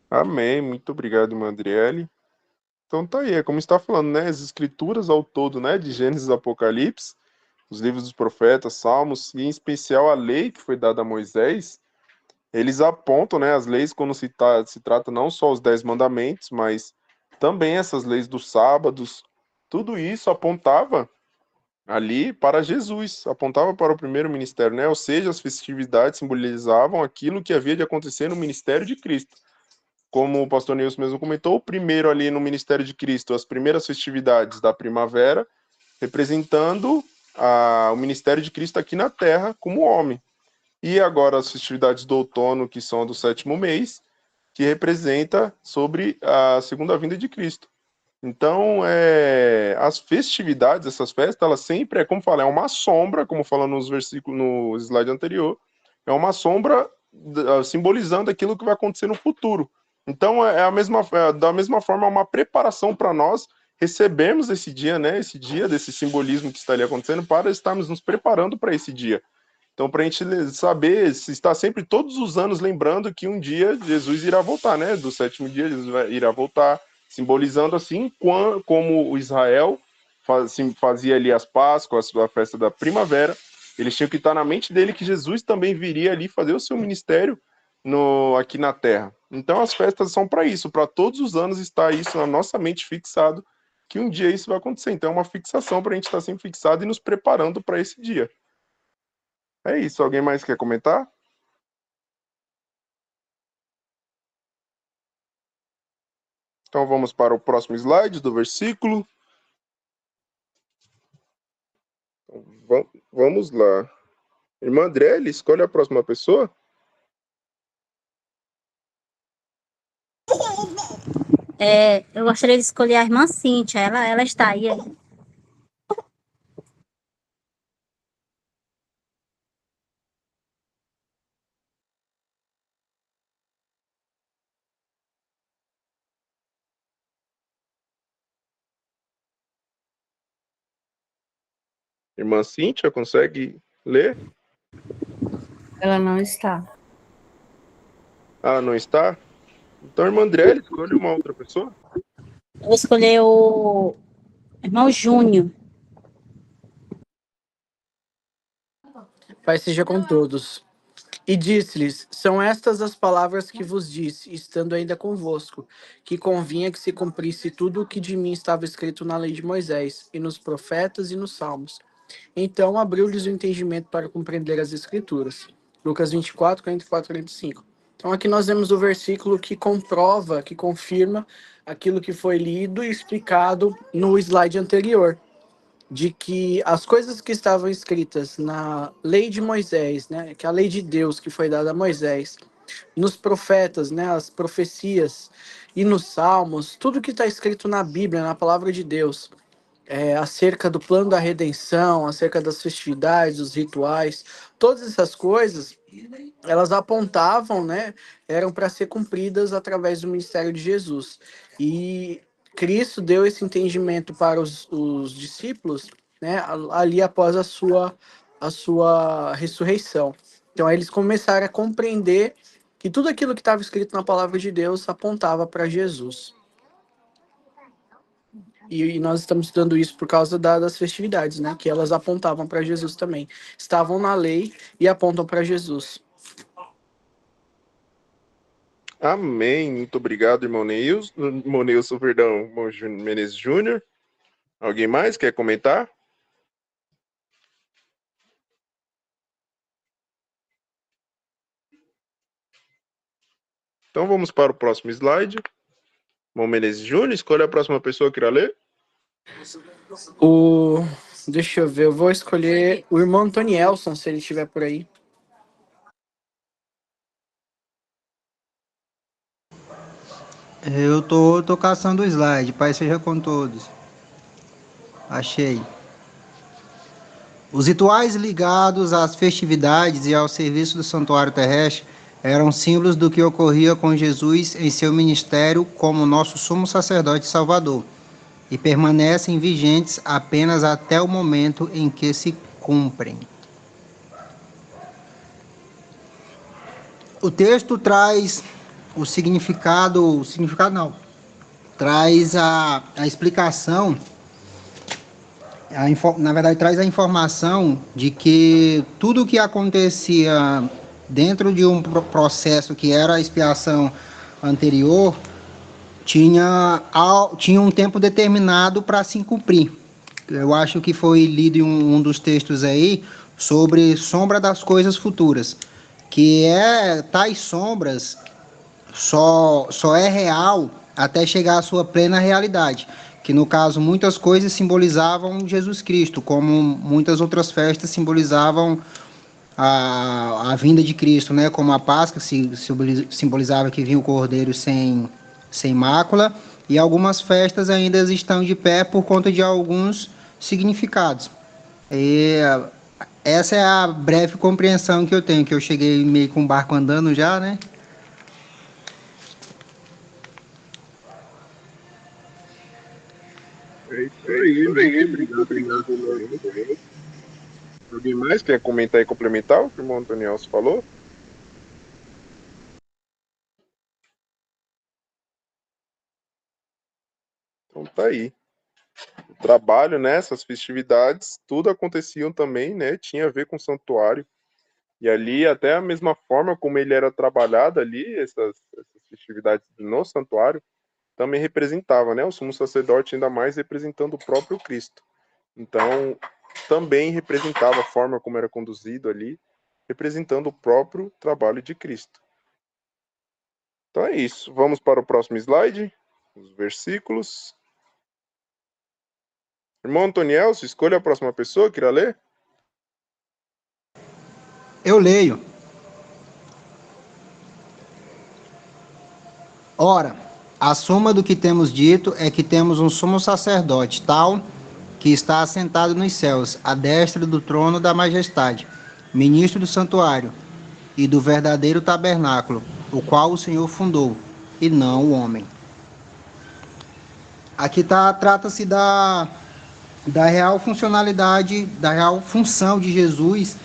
Amém. Muito obrigado, irmã Adriele. Então tá aí, é como está falando, né? As escrituras ao todo, né? De Gênesis e Apocalipse, os livros dos profetas, Salmos, e em especial a lei que foi dada a Moisés, eles apontam, né, as leis quando se trata não só os 10 mandamentos, mas também essas leis dos sábados, tudo isso apontava ali para Jesus, apontava para o primeiro ministério, né? Ou seja, as festividades simbolizavam aquilo que havia de acontecer no ministério de Cristo. Como o pastor Nilson mesmo comentou, o primeiro ali no ministério de Cristo, as primeiras festividades da primavera, representando o ministério de Cristo aqui na terra como homem. E agora as festividades do outono, que são do 7º mês, que representa sobre a segunda vinda de Cristo. Então, as festividades, essas festas, elas sempre, como fala, é uma sombra, como fala nos versículos, no slide anterior, é uma sombra simbolizando aquilo que vai acontecer no futuro. Então, da mesma forma, é uma preparação para nós recebermos esse dia, né, esse dia desse simbolismo que está ali acontecendo, para estarmos nos preparando para esse dia. Então, para a gente saber, se está sempre, todos os anos, lembrando que um dia Jesus irá voltar, né, do 7º dia Jesus irá voltar, simbolizando assim como o Israel fazia ali as Páscoas, a festa da primavera, eles tinham que estar na mente dele que Jesus também viria ali fazer o seu ministério aqui na Terra. Então as festas são para isso, para todos os anos estar isso na nossa mente fixado, que um dia isso vai acontecer. Então é uma fixação para a gente estar sempre fixado e nos preparando para esse dia. É isso. Alguém mais quer comentar? Então vamos para o próximo slide do versículo. Vamos lá. Irmã André, escolhe a próxima pessoa. Eu gostaria de escolher a irmã Cíntia. Ela está aí. Irmã Cíntia, consegue ler? Ela não está. Ah, não está? Então, irmã André, escolhe uma outra pessoa. Eu vou escolher o irmão Júnior. Pai seja com todos. E disse-lhes: São estas as palavras que vos disse, estando ainda convosco, que convinha que se cumprisse tudo o que de mim estava escrito na lei de Moisés, e nos profetas e nos salmos. Então abriu-lhes o entendimento para compreender as Escrituras. Lucas 24, 44, 45. Então aqui nós vemos o versículo que comprova, que confirma aquilo que foi lido e explicado no slide anterior, de que as coisas que estavam escritas na lei de Moisés, né, que é a lei de Deus que foi dada a Moisés, nos profetas, né, as profecias e nos salmos, tudo que está escrito na Bíblia, na palavra de Deus, acerca do plano da redenção, acerca das festividades, os rituais, todas essas coisas, elas apontavam, né, eram para ser cumpridas através do ministério de Jesus. E Cristo deu esse entendimento para os discípulos, né, ali após a sua ressurreição. Então, aí eles começaram a compreender que tudo aquilo que estava escrito na palavra de Deus apontava para Jesus. E nós estamos estudando isso por causa das festividades, né, que elas apontavam para Jesus também. Estavam na lei e apontam para Jesus. Amém. Muito obrigado, irmão Nilson, perdão, irmão Menezes Júnior. Alguém mais quer comentar? Então vamos para o próximo slide. Irmão Menezes Júnior, escolha a próxima pessoa que irá ler. Deixa eu ver, eu vou escolher o irmão Antonielson, se ele estiver por aí. Eu tô caçando o slide, Pai seja com todos. Achei. Os rituais ligados às festividades e ao serviço do santuário terrestre eram símbolos do que ocorria com Jesus em seu ministério como nosso sumo sacerdote e salvador, e permanecem vigentes apenas até o momento em que se cumprem. O texto traz o significado não, traz a explicação, na verdade traz a informação de que tudo o que acontecia dentro de um processo que era a expiação anterior, tinha um tempo determinado para se cumprir. Eu acho que foi lido em um dos textos aí sobre sombra das coisas futuras, que tais sombras só é real até chegar à sua plena realidade, que no caso muitas coisas simbolizavam Jesus Cristo, como muitas outras festas simbolizavam a vinda de Cristo, né? Como a Páscoa simbolizava que vinha o Cordeiro sem mácula, e algumas festas ainda estão de pé por conta de alguns significados. E essa é a breve compreensão que eu tenho, que eu cheguei meio com o barco andando já, né? É isso aí, muito obrigado, irmão Antoniel. Alguém mais quer comentar e complementar o que o irmão Antoniel falou? Então tá aí. O trabalho, né, essas festividades, tudo aconteciam também, né, tinha a ver com o santuário. E ali, até a mesma forma como ele era trabalhado ali, essas festividades no santuário, também representava, né, o sumo sacerdote ainda mais representando o próprio Cristo. Então, também representava a forma como era conduzido ali, representando o próprio trabalho de Cristo. Então é isso. Vamos para o próximo slide, os versículos. Irmão Antoniel, se escolha a próxima pessoa, queira ler? Eu leio. Ora, a suma do que temos dito é que temos um sumo sacerdote, tal que está assentado nos céus, à destra do trono da majestade, ministro do santuário e do verdadeiro tabernáculo, o qual o Senhor fundou, e não o homem. Aqui trata-se da real funcionalidade, da real função de Jesus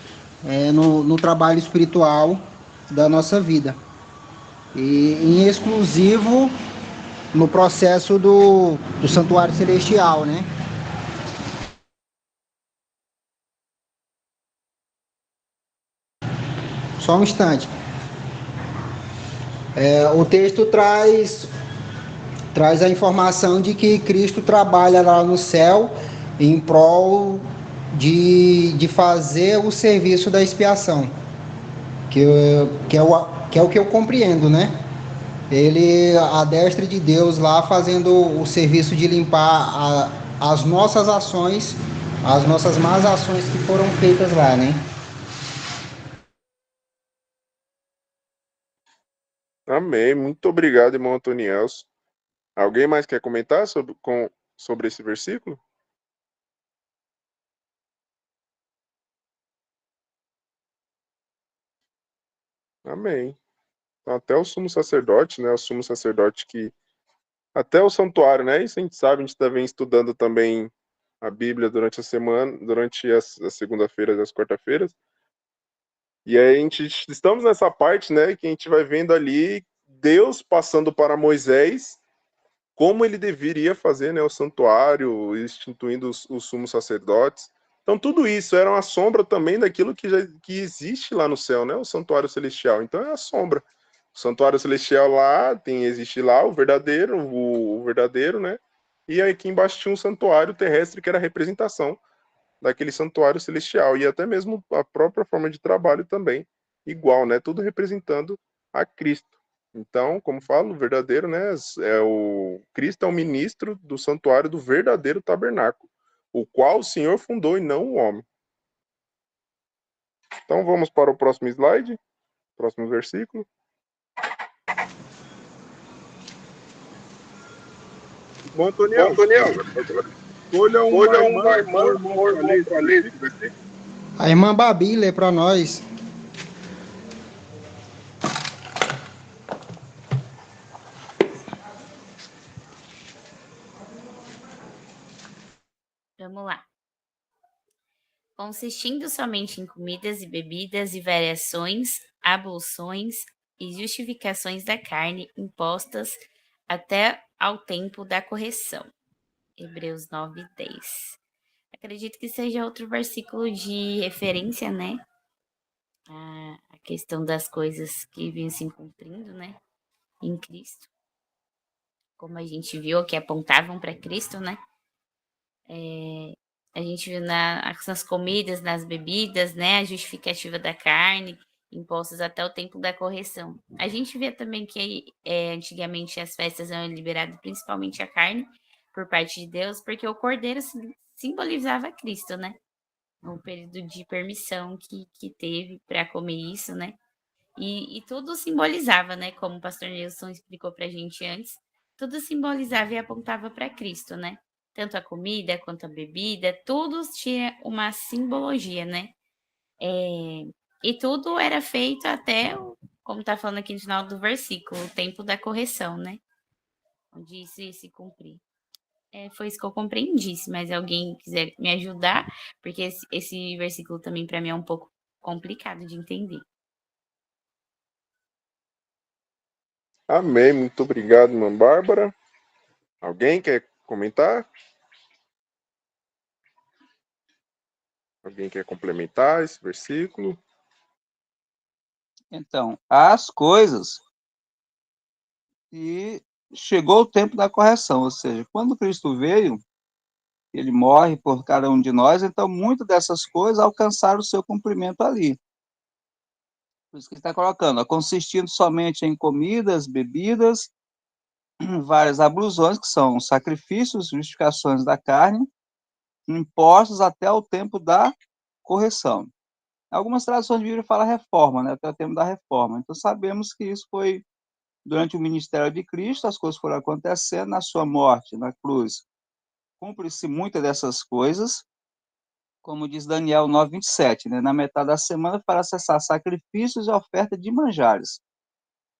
no trabalho espiritual da nossa vida. E em exclusivo no processo do santuário celestial, né? Só um instante. O texto traz a informação de que Cristo trabalha lá no céu em prol de fazer o serviço da expiação, que é o que eu compreendo, né? Ele, à destra de Deus lá, fazendo o serviço de limpar as nossas ações, as nossas más ações que foram feitas lá, né? Amém. Muito obrigado, irmão Antoniel. Alguém mais quer comentar sobre esse versículo? Amém. Então, até o sumo sacerdote, né? O sumo sacerdote que... Até o santuário, né? Isso a gente sabe, a gente está estudando também a Bíblia durante a semana, durante as segunda-feiras e as quarta-feiras. E aí estamos nessa parte, né, que a gente vai vendo ali Deus passando para Moisés como ele deveria fazer, né, o santuário, instituindo os sumos sacerdotes. Então tudo isso era uma sombra também daquilo que existe lá no céu, né, o santuário celestial. Então é a sombra. O santuário celestial lá existe lá o verdadeiro, né? E aí aqui embaixo tinha um santuário terrestre que era a representação daquele santuário celestial e até mesmo a própria forma de trabalho também igual, né? Tudo representando a Cristo. Então, como falo, o verdadeiro, né? O Cristo é o ministro do santuário do verdadeiro tabernáculo, o qual o Senhor fundou e não o homem. Então, vamos para o próximo slide, próximo versículo. Bom, Antoniel, escolha uma irmã para ler esse versículo. A irmã Babi lê para nós. Vamos lá. Consistindo somente em comidas e bebidas e variações, abluções e justificações da carne impostas até ao tempo da correção. Hebreus 9:10. Acredito que seja outro versículo de referência, né? A questão das coisas que vinham se cumprindo, né, em Cristo, como a gente viu, que apontavam para Cristo, né? A gente viu nas comidas, nas bebidas, né, a justificativa da carne, impostos até o tempo da correção. A gente vê também que antigamente as festas eram liberadas principalmente a carne por parte de Deus, porque o cordeiro simbolizava Cristo, né? O período de permissão que teve para comer isso, né? E tudo simbolizava, né? Como o pastor Nilson explicou para a gente antes, tudo simbolizava e apontava para Cristo, né? Tanto a comida quanto a bebida, tudo tinha uma simbologia, né? E tudo era feito até, como está falando aqui no final do versículo, o tempo da correção, né? Onde isso ia se cumprir. Foi isso que eu compreendi. Se mais alguém quiser me ajudar, porque esse versículo também para mim é um pouco complicado de entender. Amém. Muito obrigado, irmã Bárbara. Alguém quer comentar? Alguém quer complementar esse versículo? Então, as coisas e chegou o tempo da correção, ou seja, quando Cristo veio, ele morre por cada um de nós, então muitas dessas coisas alcançaram o seu cumprimento ali. Por isso que ele está colocando, consistindo somente em comidas, bebidas, várias ablusões, que são sacrifícios, justificações da carne, impostos até o tempo da correção. Algumas traduções de Bíblia falam reforma, né, até o tempo da reforma. Então sabemos que isso foi durante o ministério de Cristo, as coisas foram acontecendo, na sua morte, na cruz. Cumpre-se muitas dessas coisas, como diz Daniel 9:27, né, na metade da semana para cessar sacrifícios e oferta de manjares.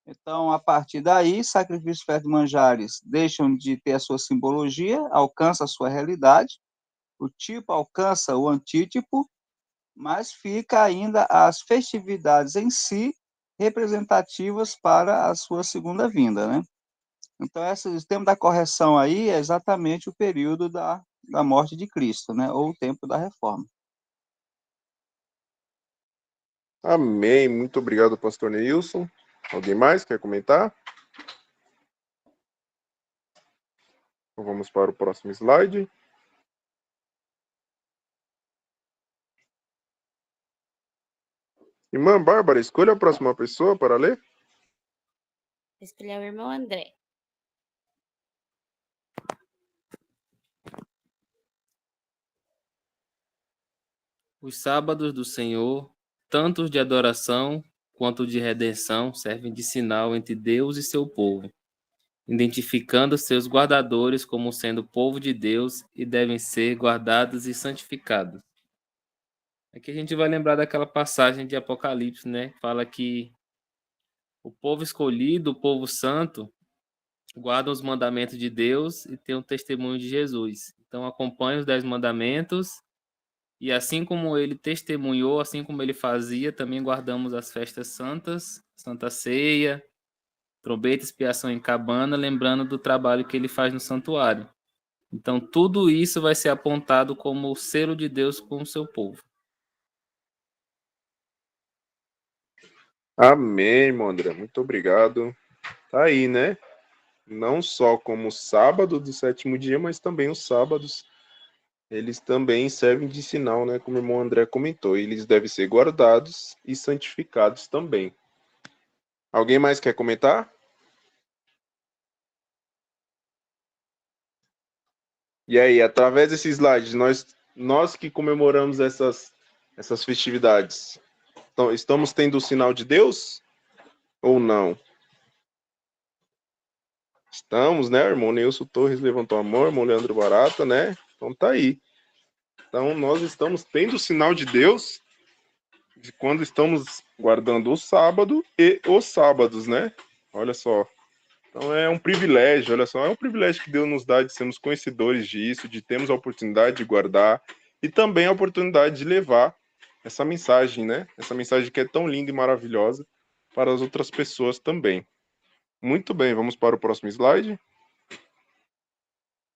Então, a partir daí, sacrifícios e oferta de manjares deixam de ter a sua simbologia, alcança a sua realidade, o tipo alcança o antítipo, mas fica ainda as festividades em si representativas para a sua segunda vinda, né? Então, o tempo da correção aí é exatamente o período da morte de Cristo, né? Ou o tempo da reforma. Amém. Muito obrigado, pastor Neilson. Alguém mais quer comentar? Então vamos para o próximo slide. Irmã Bárbara, escolha a próxima pessoa para ler. Vou escolher o irmão André. Os sábados do Senhor, tanto de adoração quanto de redenção, servem de sinal entre Deus e seu povo, identificando seus guardadores como sendo povo de Deus e devem ser guardados e santificados. Aqui a gente vai lembrar daquela passagem de Apocalipse, né? Fala que o povo escolhido, o povo santo, guarda os mandamentos de Deus e tem o testemunho de Jesus. Então acompanha os 10 mandamentos e assim como ele testemunhou, assim como ele fazia, também guardamos as festas santas, Santa Ceia, trombeta, expiação em cabana, lembrando do trabalho que ele faz no santuário. Então tudo isso vai ser apontado como o selo de Deus com o seu povo. Amém, irmão André. Muito obrigado. Tá aí, né? Não só como sábado do sétimo dia, mas também os sábados. Eles também servem de sinal, né? Como o irmão André comentou. Eles devem ser guardados e santificados também. Alguém mais quer comentar? E aí, através desse slide, nós que comemoramos essas festividades, então, estamos tendo o sinal de Deus ou não? Estamos, né? O irmão Nilson Torres levantou a mão, irmão Leandro Barata, né? Então tá aí. Então nós estamos tendo o sinal de Deus de quando estamos guardando o sábado e os sábados, né? Olha só. Então é um privilégio, olha só, é um privilégio que Deus nos dá de sermos conhecedores disso, de termos a oportunidade de guardar e também a oportunidade de levar essa mensagem, né? Essa mensagem que é tão linda e maravilhosa para as outras pessoas também. Muito bem, vamos para o próximo slide.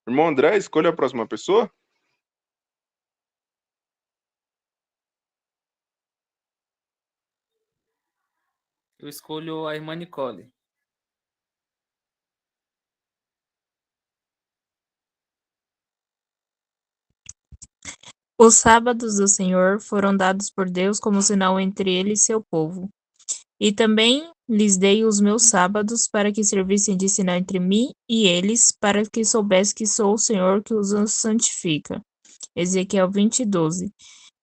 Irmão André, escolha a próxima pessoa. Eu escolho a irmã Nicole. Os sábados do Senhor foram dados por Deus como sinal entre ele e seu povo. E também lhes dei os meus sábados para que servissem de sinal entre mim e eles, para que soubesse que sou o Senhor que os santifica. Ezequiel 20:12.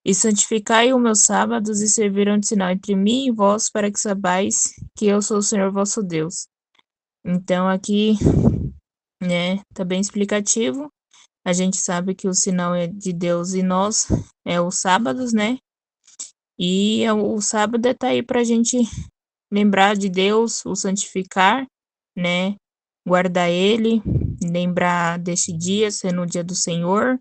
E santificai os meus sábados e servirão de sinal entre mim e vós, para que saibais que eu sou o Senhor vosso Deus. Então aqui, né, tá bem explicativo. A gente sabe que o sinal é de Deus e nós é os sábados, né? E o sábado tá aí pra gente lembrar de Deus, o santificar, né? Guardar ele, lembrar desse dia, sendo o dia do Senhor,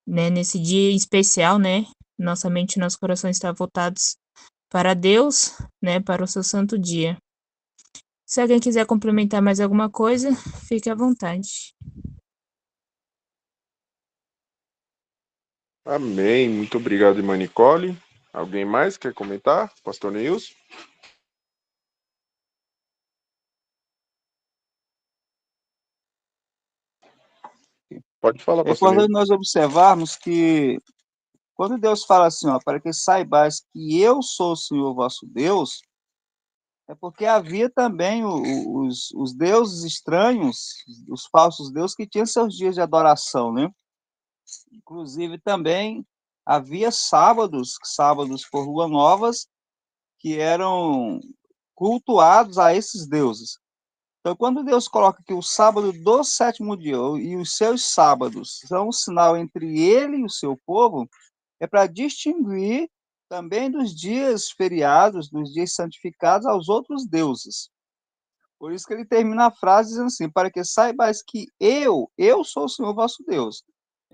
né? Nesse dia especial, né? Nossa mente e nosso coração estão voltados para Deus, né? Para o seu santo dia. Se alguém quiser complementar mais alguma coisa, fique à vontade. Amém. Muito obrigado, irmã Nicole. Alguém mais quer comentar? Pastor Neilson? Pode falar, É pastor importante Neilson. nós observarmos que quando Deus fala assim, ó, para que saibais que eu sou o Senhor vosso Deus, é porque havia também os deuses estranhos, os falsos deuses que tinham seus dias de adoração, né? Inclusive também havia sábados por lua novas, que eram cultuados a esses deuses. Então, quando Deus coloca que o sábado do sétimo dia e os seus sábados são um sinal entre ele e o seu povo, é para distinguir também dos dias feriados, dos dias santificados aos outros deuses. Por isso que ele termina a frase dizendo assim, para que saibais que eu sou o Senhor vosso Deus.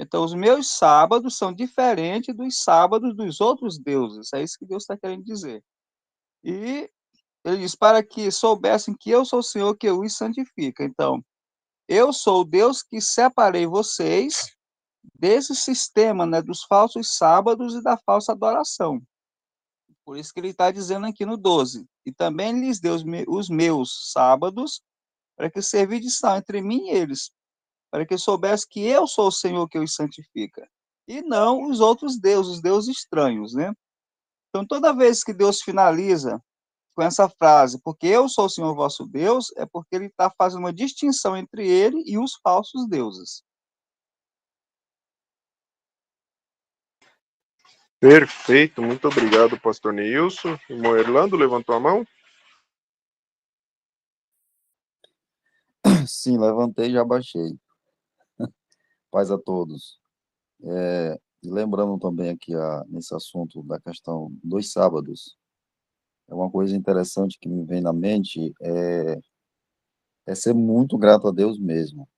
Então, os meus sábados são diferentes dos sábados dos outros deuses. É isso que Deus está querendo dizer. E ele diz, para que soubessem que eu sou o Senhor que os santifica. Então, eu sou o Deus que separei vocês desse sistema, né, dos falsos sábados e da falsa adoração. Por isso que ele está dizendo aqui no 12. E também lhes deu os meus sábados, para que servir de sinal entre mim e eles, para que soubesse que eu sou o Senhor que os santifica, e não os outros deuses, os deuses estranhos, né? Então, toda vez que Deus finaliza com essa frase, porque eu sou o Senhor vosso Deus, é porque ele está fazendo uma distinção entre ele e os falsos deuses. Perfeito. Muito obrigado, pastor Neilson. Irmão Erlando levantou a mão? Sim, levantei e já baixei. Paz a todos. E lembrando também aqui nesse assunto da questão dos sábados, é uma coisa interessante que me vem na mente é ser muito grato a Deus mesmo.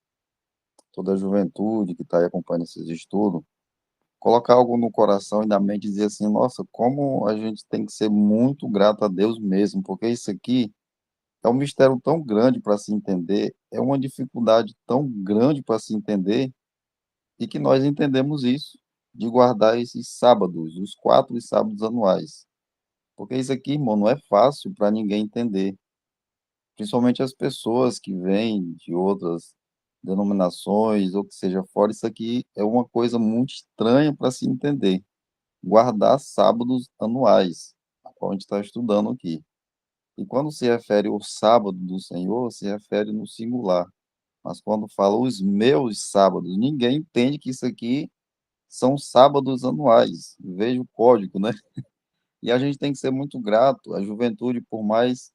Toda a juventude que está aí acompanhando esses estudos, colocar algo no coração e na mente e dizer assim, nossa, como a gente tem que ser muito grato a Deus mesmo, porque isso aqui é um mistério tão grande para se entender, é uma dificuldade tão grande para se entender, e que nós entendemos isso, de guardar esses sábados, os 4 sábados anuais. Porque isso aqui, irmão, não é fácil para ninguém entender. Principalmente as pessoas que vêm de outras denominações, ou que seja fora, isso aqui é uma coisa muito estranha para se entender. Guardar sábados anuais, a qual a gente está estudando aqui. E quando se refere ao sábado do Senhor, se refere no singular. Mas quando fala os meus sábados, ninguém entende que isso aqui são sábados anuais. Veja o código, né? E a gente tem que ser muito grato. A juventude, por mais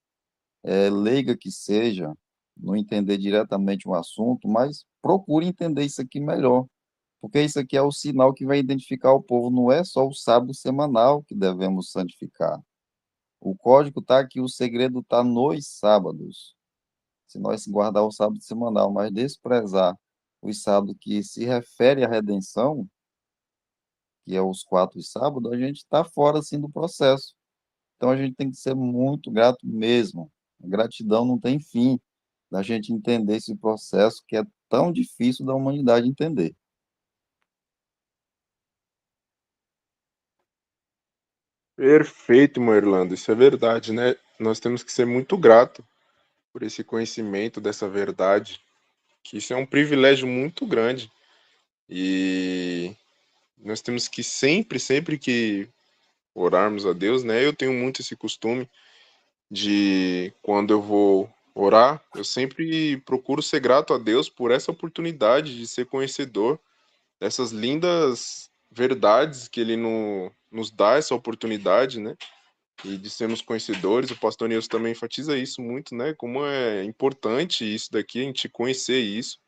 leiga que seja, não entender diretamente o assunto, mas procure entender isso aqui melhor. Porque isso aqui é o sinal que vai identificar o povo. Não é só o sábado semanal que devemos santificar. O código está aqui, o segredo está nos sábados. Se nós guardar o sábado semanal, mas desprezar os sábados que se refere à redenção, que é os 4 sábados, a gente está fora, assim, do processo. Então, a gente tem que ser muito grato mesmo. A gratidão não tem fim da gente entender esse processo que é tão difícil da humanidade entender. Perfeito, irmão Erlando. Isso é verdade, né? nós temos que ser muito grato por esse conhecimento dessa verdade, que isso é um privilégio muito grande. E nós temos que sempre que orarmos a Deus, né? Eu tenho muito esse costume de, quando eu vou orar, eu sempre procuro ser grato a Deus por essa oportunidade de ser conhecedor dessas lindas verdades que Ele nos dá essa oportunidade, né? E de sermos conhecedores. O pastor Nilson também enfatiza isso muito, né? Como é importante isso daqui, a gente conhecer isso.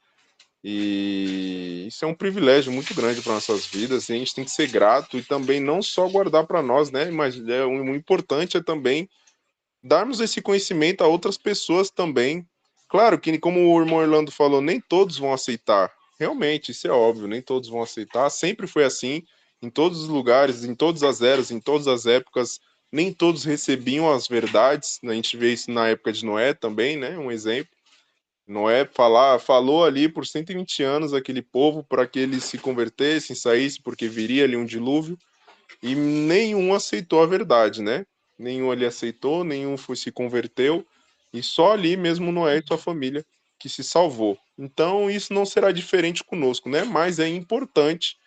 E isso é um privilégio muito grande para nossas vidas, e a gente tem que ser grato e também não só guardar para nós, né? Mas o importante é também darmos esse conhecimento a outras pessoas também. Claro que, como o irmão Orlando falou, nem todos vão aceitar. Realmente, isso é óbvio, nem todos vão aceitar. Sempre foi assim, em todos os lugares, em todas as eras, em todas as épocas. Nem todos recebiam as verdades. A gente vê isso na época de Noé também, né? Um exemplo. Noé falou ali por 120 anos aquele povo para que eles se convertessem, saíssem, porque viria ali um dilúvio, e nenhum aceitou a verdade, né? Nenhum ali aceitou, nenhum se converteu, e só ali mesmo Noé e sua família que se salvou. Então isso não será diferente conosco, né? Mas é importante,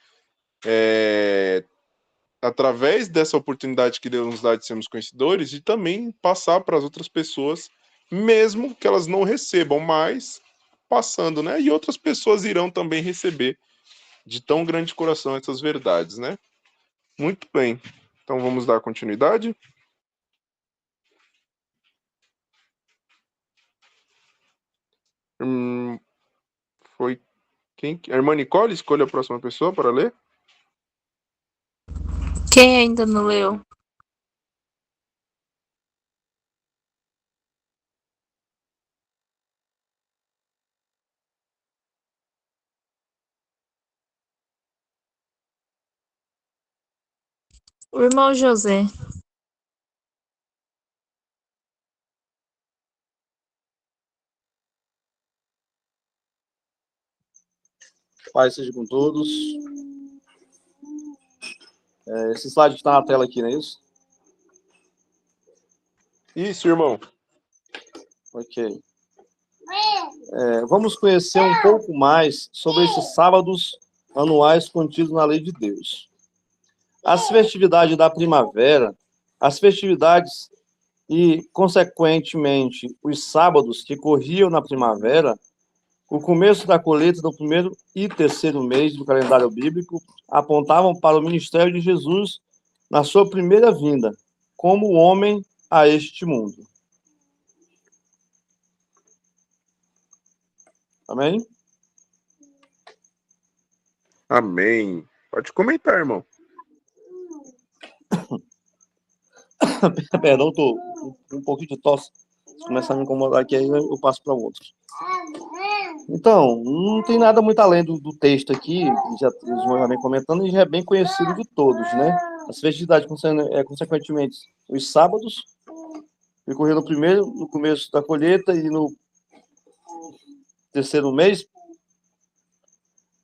através dessa oportunidade que Deus nos dá de sermos conhecedores, e também passar para as outras pessoas, mesmo que elas não recebam, mas passando, né? E outras pessoas irão também receber de tão grande coração essas verdades, né? Muito bem. Então vamos dar continuidade. Foi quem? A irmã Nicole, escolha a próxima pessoa para ler. Quem ainda não leu? O irmão José. Paz seja com todos. Esse slide está na tela aqui, não é isso? Isso, irmão. Ok. Vamos conhecer um pouco mais sobre esses sábados anuais contidos na lei de Deus. As festividades da primavera, as festividades e, consequentemente, os sábados que corriam na primavera, o começo da colheita do primeiro e terceiro mês do calendário bíblico apontavam para o ministério de Jesus na sua primeira vinda, como homem a este mundo. Amém? Amém. Pode comentar, irmão. Perdão, estou com um pouquinho de tosse. Se começar a me incomodar aqui, aí eu passo para outros. Então, não tem nada muito além do texto aqui, eles vão já bem comentando, e já é bem conhecido de todos, né? As festividades, consequentemente, os sábados, que ocorreram no começo da colheita e no terceiro mês,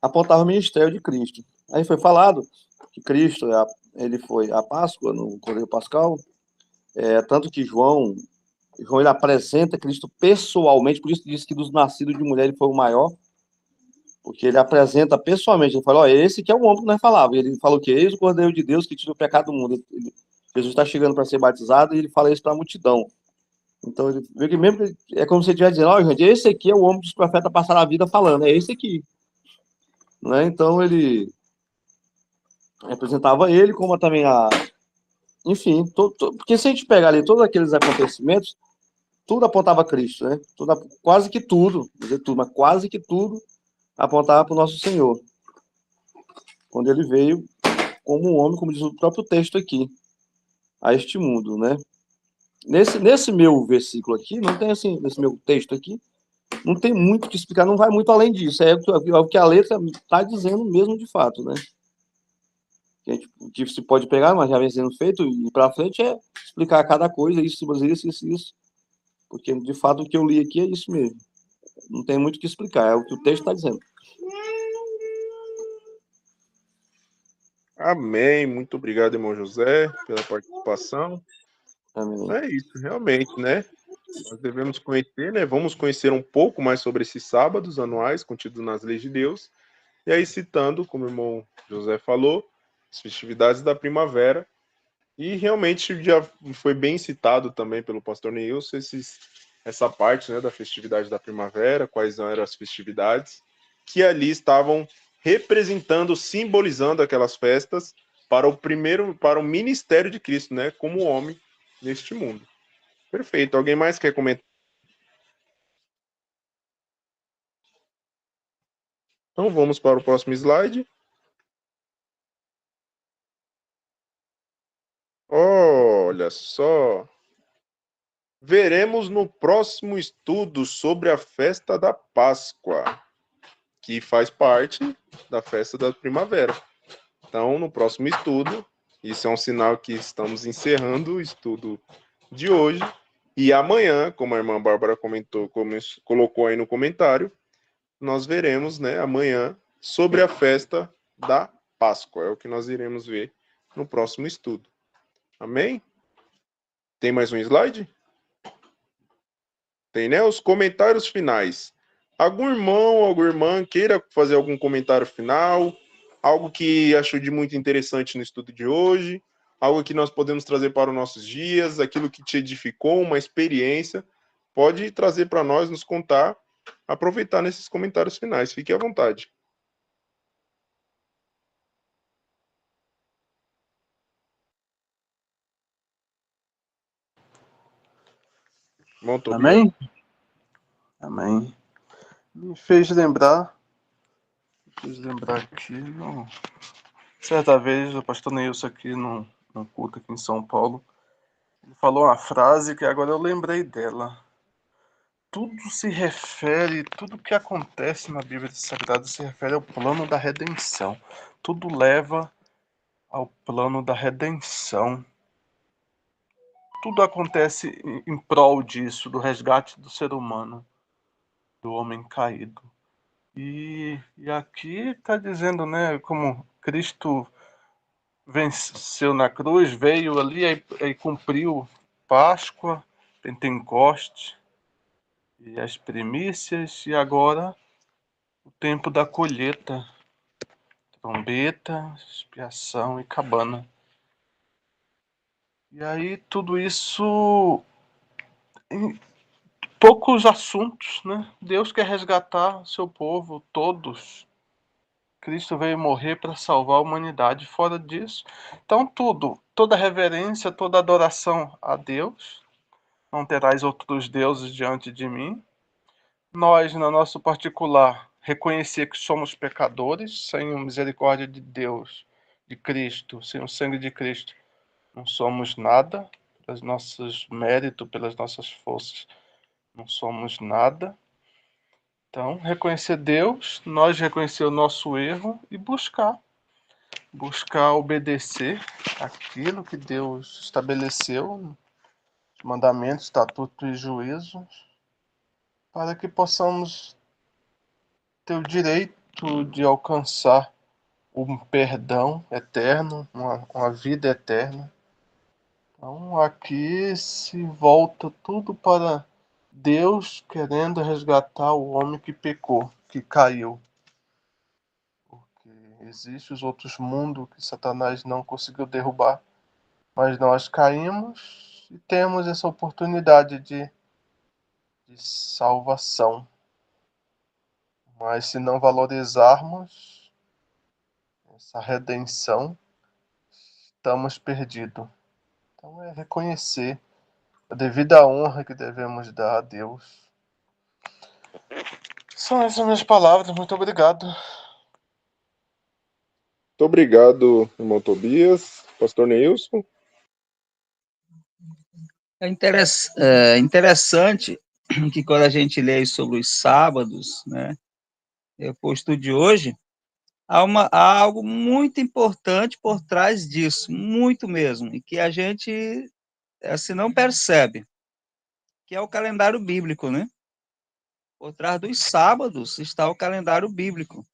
apontava o ministério de Cristo. Aí foi falado que Cristo, ele foi a Páscoa, no Correio Pascal, tanto que João ele apresenta Cristo pessoalmente, por isso diz que dos nascidos de mulher ele foi o maior, porque ele apresenta pessoalmente, ele fala, esse que é o homem que nós falávamos, ele falou que eis o Cordeiro de Deus que tira o pecado do mundo, Jesus está chegando para ser batizado e ele fala isso para a multidão. Então, ele vê que mesmo é como se ele estivesse dizendo, gente, esse aqui é o homem que os profetas passaram a vida falando, é esse aqui. Né? Então, ele representava ele, como também enfim, porque se a gente pegar ali todos aqueles acontecimentos, tudo apontava a Cristo, né? Quase que tudo, mas quase que tudo apontava para o nosso Senhor. Quando ele veio como um homem, como diz o próprio texto aqui, a este mundo, né? Nesse meu versículo aqui, não tem assim, nesse meu texto aqui, não tem muito o que explicar, não vai muito além disso. É o que a letra está dizendo mesmo de fato, né? Que se pode pegar, mas já vem sendo feito, e para frente é explicar cada coisa, isso, isso. Porque, de fato, o que eu li aqui é isso mesmo. Não tem muito o que explicar, é o que o texto está dizendo. Amém. Muito obrigado, irmão José, pela participação. Amém. É isso, realmente, né? Nós devemos conhecer, né? Vamos conhecer um pouco mais sobre esses sábados anuais contidos nas leis de Deus. E aí, citando, como o irmão José falou, as festividades da primavera. E realmente já foi bem citado também pelo pastor Neilson essa parte, né, da festividade da primavera, quais eram as festividades, que ali estavam representando, simbolizando aquelas festas para o ministério de Cristo, né, como homem neste mundo. Perfeito. Alguém mais quer comentar? Então vamos para o próximo slide. Olha só. Veremos no próximo estudo sobre a festa da Páscoa, que faz parte da festa da primavera. Então, no próximo estudo, isso é um sinal que estamos encerrando o estudo de hoje. E amanhã, como a irmã Bárbara comentou, colocou aí no comentário, nós veremos, né, amanhã sobre a festa da Páscoa. É o que nós iremos ver no próximo estudo. Amém? Tem mais um slide? Tem, né? Os comentários finais. Algum irmão, alguma irmã queira fazer algum comentário final? Algo que achou de muito interessante no estudo de hoje? Algo que nós podemos trazer para os nossos dias? Aquilo que te edificou, uma experiência? Pode trazer para nós, nos contar, aproveitar nesses comentários finais. Fique à vontade. Bom, Amém? Amém. Me fez lembrar aqui, certa vez, o pastor Neilson aqui no culto aqui em São Paulo, ele falou uma frase que agora eu lembrei dela. Tudo se refere, tudo que acontece na Bíblia Sagrada se refere ao plano da redenção. Tudo leva ao plano da redenção. Tudo acontece em prol disso, do resgate do ser humano, do homem caído. E aqui está dizendo, né, como Cristo venceu na cruz, veio ali aí cumpriu Páscoa, Pentecoste e as primícias, e agora o tempo da colheita, trombeta, expiação e cabana. E aí tudo isso em poucos assuntos, né? Deus quer resgatar seu povo, todos. Cristo veio morrer para salvar a humanidade. Fora disso, então toda reverência, toda adoração a Deus. Não terás outros deuses diante de mim. Nós, no nosso particular, reconhecer que somos pecadores, sem a misericórdia de Deus, de Cristo, sem o sangue de Cristo, não somos nada, pelos nossos méritos, pelas nossas forças, não somos nada. Então, reconhecer Deus, nós reconhecer o nosso erro e buscar obedecer aquilo que Deus estabeleceu, os mandamentos, estatutos e juízos, para que possamos ter o direito de alcançar um perdão eterno, uma vida eterna. Então, aqui se volta tudo para Deus querendo resgatar o homem que pecou, que caiu. Porque existem os outros mundos que Satanás não conseguiu derrubar, mas nós caímos e temos essa oportunidade de salvação. Mas se não valorizarmos essa redenção, estamos perdidos. Então é reconhecer a devida honra que devemos dar a Deus. São essas minhas palavras. Muito obrigado. Muito obrigado, irmão Tobias. Pastor Neilson. É interessante que quando a gente lê sobre os sábados, né, o estudo de hoje, há algo muito importante por trás disso, muito mesmo, e que a gente assim, não percebe, que é o calendário bíblico, né? Por trás dos sábados está o calendário bíblico,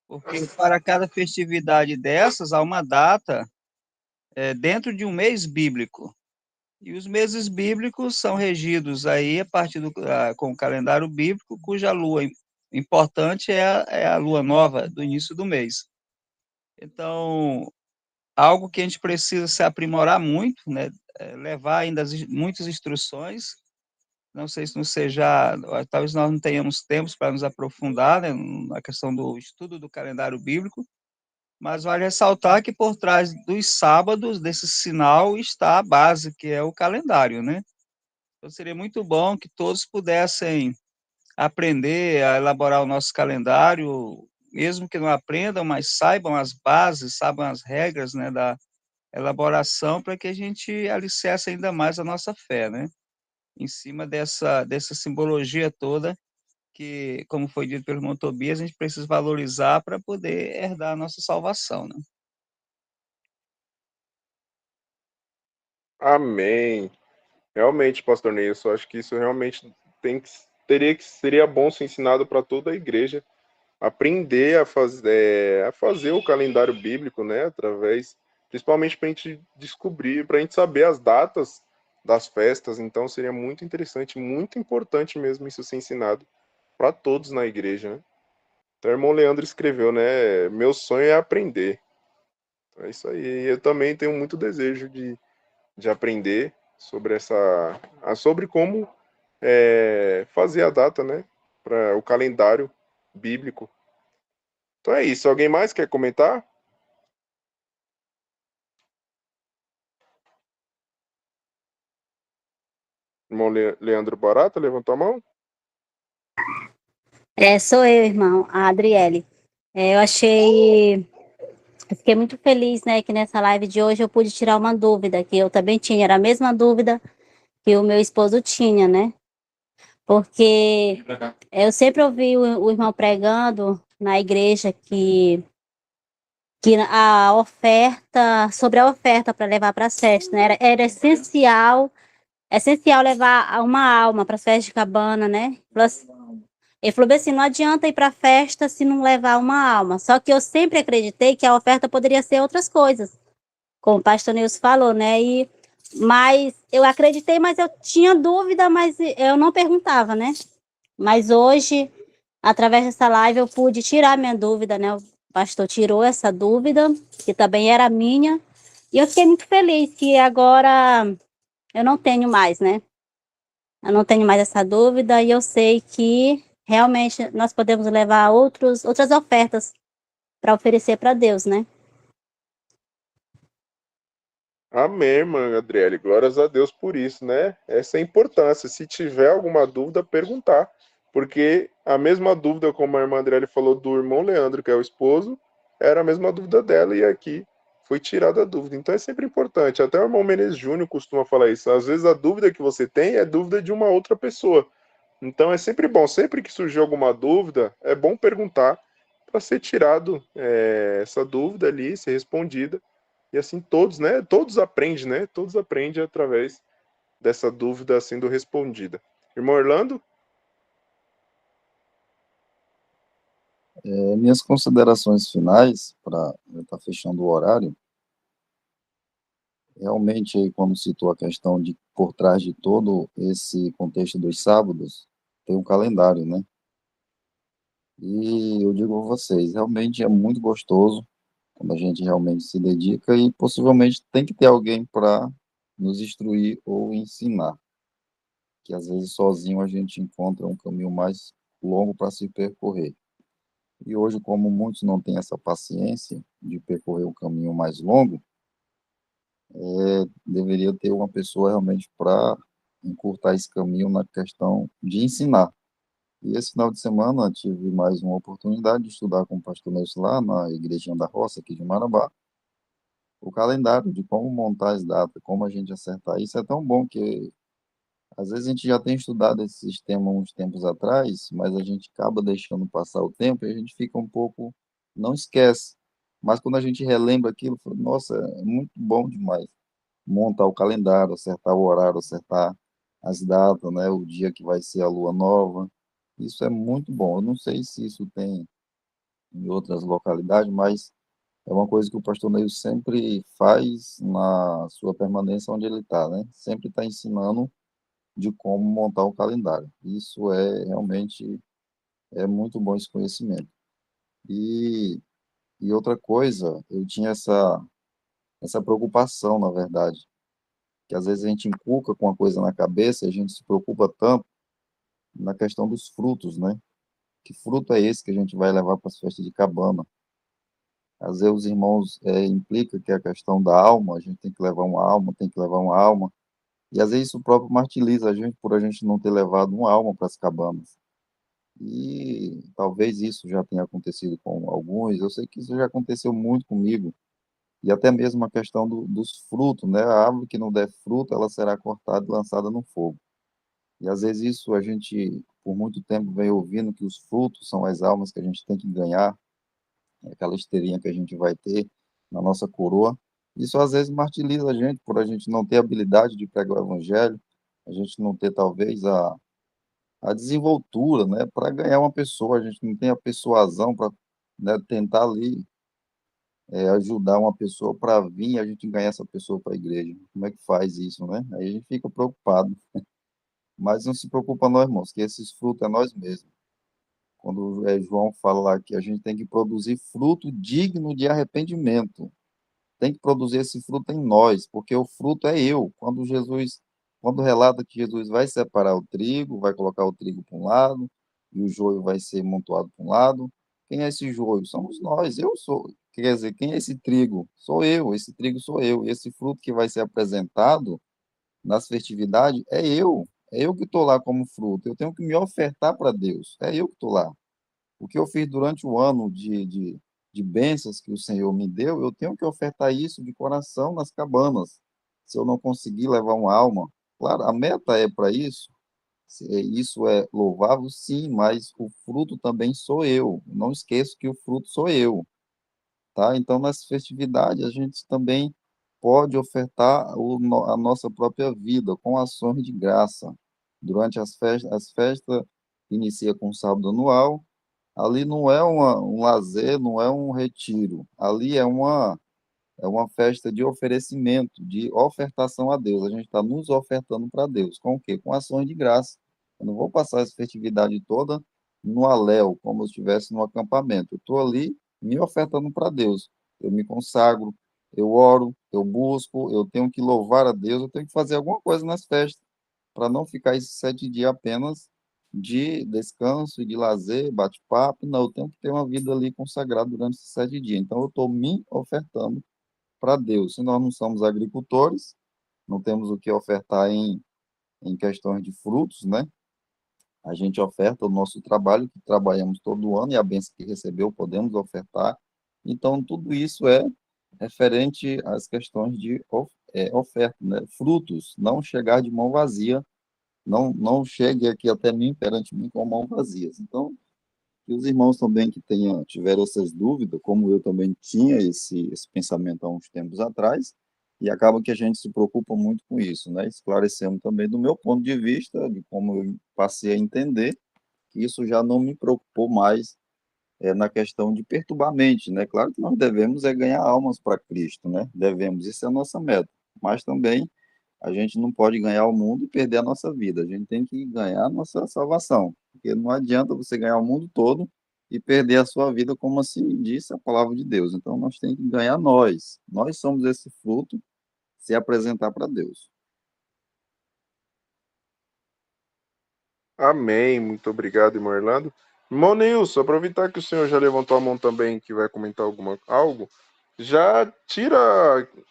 porque para cada festividade dessas há uma data dentro de um mês bíblico. E os meses bíblicos são regidos aí a partir com o calendário bíblico, cuja lua importante é a lua nova do início do mês. Então, algo que a gente precisa se aprimorar muito, né? Levar ainda muitas instruções. Não sei se não seja, talvez nós não tenhamos tempo para nos aprofundar, né, na questão do estudo do calendário bíblico, mas vale ressaltar que por trás dos sábados, desse sinal, está a base, que é o calendário, né? Então, seria muito bom que todos pudessem aprender a elaborar o nosso calendário, mesmo que não aprendam, mas saibam as bases, saibam as regras, né, da elaboração, para que a gente alicerce ainda mais a nossa fé, né? Em cima dessa simbologia toda que, como foi dito pelo irmão Tobias, a gente precisa valorizar para poder herdar a nossa salvação, né? Amém. Realmente, pastor Ney, eu só acho que isso realmente seria bom ser ensinado para toda a igreja, aprender a fazer o calendário bíblico, né, principalmente para a gente descobrir, para a gente saber as datas das festas. Então seria muito interessante, muito importante mesmo isso ser ensinado para todos na igreja, né? Então, o irmão Leandro escreveu, né, meu sonho é aprender. Então, é isso aí. Eu também tenho muito desejo de aprender sobre como fazer a data, né, para o calendário bíblico. Então é isso. Alguém mais quer comentar? Irmão Leandro Barata, levantou a mão? Sou eu, irmão, a Adriele. Eu fiquei muito feliz, né, que nessa live de hoje eu pude tirar uma dúvida, que eu também tinha, era a mesma dúvida que o meu esposo tinha, né? Porque eu sempre ouvi o irmão pregando na igreja que a oferta, sobre a oferta para levar para as festas, né? Era essencial levar uma alma para as festas de cabana, né? Ele falou assim, não adianta ir para a festa se não levar uma alma. Só que eu sempre acreditei que a oferta poderia ser outras coisas, como o pastor Nilson falou, né? Mas eu acreditei, mas eu tinha dúvida, mas eu não perguntava, né? Mas hoje, através dessa live, eu pude tirar minha dúvida, né? O pastor tirou essa dúvida, que também era minha, e eu fiquei muito feliz que agora eu não tenho mais, né? Eu não tenho mais essa dúvida e eu sei que realmente nós podemos levar outras ofertas para oferecer para Deus, né? Amém, irmã Adriele. Glórias a Deus por isso, né? Essa é a importância. Se tiver alguma dúvida, perguntar. Porque a mesma dúvida, como a irmã Adriele falou do irmão Leandro, que é o esposo, era a mesma dúvida dela e aqui foi tirada a dúvida. Então é sempre importante. Até o irmão Menezes Júnior costuma falar isso. Às vezes a dúvida que você tem é dúvida de uma outra pessoa. Então é sempre bom, sempre que surgir alguma dúvida, é bom perguntar para ser tirado essa dúvida ali, ser respondida. E assim todos, né? Todos aprendem, né? Todos aprendem através dessa dúvida sendo respondida. Irmão Orlando? Minhas considerações finais, para estar fechando o horário, realmente, aí, quando citou a questão de por trás de todo esse contexto dos sábados, tem um calendário, né? E eu digo a vocês, realmente é muito gostoso quando a gente realmente se dedica e possivelmente tem que ter alguém para nos instruir ou ensinar, que às vezes sozinho a gente encontra um caminho mais longo para se percorrer. E hoje, como muitos não têm essa paciência de percorrer um caminho mais longo, deveria ter uma pessoa realmente para encurtar esse caminho na questão de ensinar. E esse final de semana tive mais uma oportunidade de estudar com o pastor Nelson lá na Igrejinha da Roça, aqui de Marabá, o calendário de como montar as datas, como a gente acertar. Isso é tão bom que às vezes a gente já tem estudado esse sistema uns tempos atrás, mas a gente acaba deixando passar o tempo e a gente fica um pouco, não esquece. Mas quando a gente relembra aquilo, fala, nossa, é muito bom demais montar o calendário, acertar o horário, acertar as datas, né, o dia que vai ser a lua nova. Isso é muito bom. Eu não sei se isso tem em outras localidades, mas é uma coisa que o pastor Neil sempre faz na sua permanência onde ele está, né? Sempre está ensinando de como montar o calendário. Isso realmente é muito bom esse conhecimento. E outra coisa, eu tinha essa preocupação, na verdade, que às vezes a gente inculca com uma coisa na cabeça e a gente se preocupa tanto na questão dos frutos, né? Que fruto é esse que a gente vai levar para as festas de cabana? Às vezes os irmãos implica que é a questão da alma, a gente tem que levar uma alma, tem que levar uma alma, e às vezes isso próprio martiriza a gente por a gente não ter levado uma alma para as cabanas. E talvez isso já tenha acontecido com alguns, eu sei que isso já aconteceu muito comigo, e até mesmo a questão dos frutos, né? A árvore que não der fruto, ela será cortada e lançada no fogo. E às vezes isso a gente, por muito tempo, vem ouvindo que os frutos são as almas que a gente tem que ganhar, aquela esteirinha que a gente vai ter na nossa coroa. Isso às vezes martiriza a gente por a gente não ter habilidade de pregar o evangelho, a gente não ter talvez a desenvoltura, né, para ganhar uma pessoa, a gente não tem a persuasão para, né, tentar ali ajudar uma pessoa para vir e a gente ganhar essa pessoa para a igreja. Como é que faz isso, né? Aí a gente fica preocupado. Mas não se preocupa não, irmãos, que esses frutos é nós mesmos. Quando João fala lá que a gente tem que produzir fruto digno de arrependimento, tem que produzir esse fruto em nós, porque o fruto é eu. Quando relata que Jesus vai separar o trigo, vai colocar o trigo para um lado, e o joio vai ser amontoado para um lado, quem é esse joio? Somos nós, eu sou. Quer dizer, quem é esse trigo? Sou eu, esse trigo sou eu. E esse fruto que vai ser apresentado nas festividades é eu que estou lá como fruto. Eu tenho que me ofertar para Deus, é eu que estou lá. O que eu fiz durante o ano de bênçãos que o Senhor me deu, eu tenho que ofertar isso de coração nas cabanas. Se eu não conseguir levar uma alma, claro, a meta é para isso, isso é louvável, sim, mas o fruto também sou eu. Não esqueço que o fruto sou eu, tá? Então, nas festividades, a gente também pode ofertar a nossa própria vida com ações de graça. Durante as festas inicia com o sábado anual. Ali não é um lazer, não é um retiro. Ali é uma festa de oferecimento, de ofertação a Deus. A gente está nos ofertando para Deus. Com o quê? Com ações de graça. Eu não vou passar essa festividade toda no aléu, como se estivesse no acampamento. Eu estou ali me ofertando para Deus. Eu me consagro, eu oro, eu busco, eu tenho que louvar a Deus, eu tenho que fazer alguma coisa nas festas, para não ficar esses 7 dias apenas de descanso e de lazer, bate-papo. Não, eu tenho que ter uma vida ali consagrada durante esses 7 dias. Então, eu estou me ofertando para Deus. Se nós não somos agricultores, não temos o que ofertar em questões de frutos, né? A gente oferta o nosso trabalho, que trabalhamos todo ano, e a bênção que recebeu podemos ofertar. Então, tudo isso é referente às questões de oferta, né? Frutos, não chegar de mão vazia, não chegue aqui até mim, perante mim, com mão vazias. Então, que os irmãos também que tiveram essas dúvidas, como eu também tinha esse pensamento há uns tempos atrás, e acaba que a gente se preocupa muito com isso, né? Esclarecendo também do meu ponto de vista, de como eu passei a entender, que isso já não me preocupou mais na questão de perturbar a mente, né? Claro que nós devemos ganhar almas para Cristo, né? Devemos, isso é a nossa meta. Mas também a gente não pode ganhar o mundo e perder a nossa vida. A gente tem que ganhar a nossa salvação. Porque não adianta você ganhar o mundo todo e perder a sua vida, como assim disse a palavra de Deus. Então, nós temos que ganhar nós. Nós somos esse fruto, se apresentar para Deus. Amém. Muito obrigado, irmão Orlando. Irmão Nilson, aproveitar que o senhor já levantou a mão também, que vai comentar algo, já tira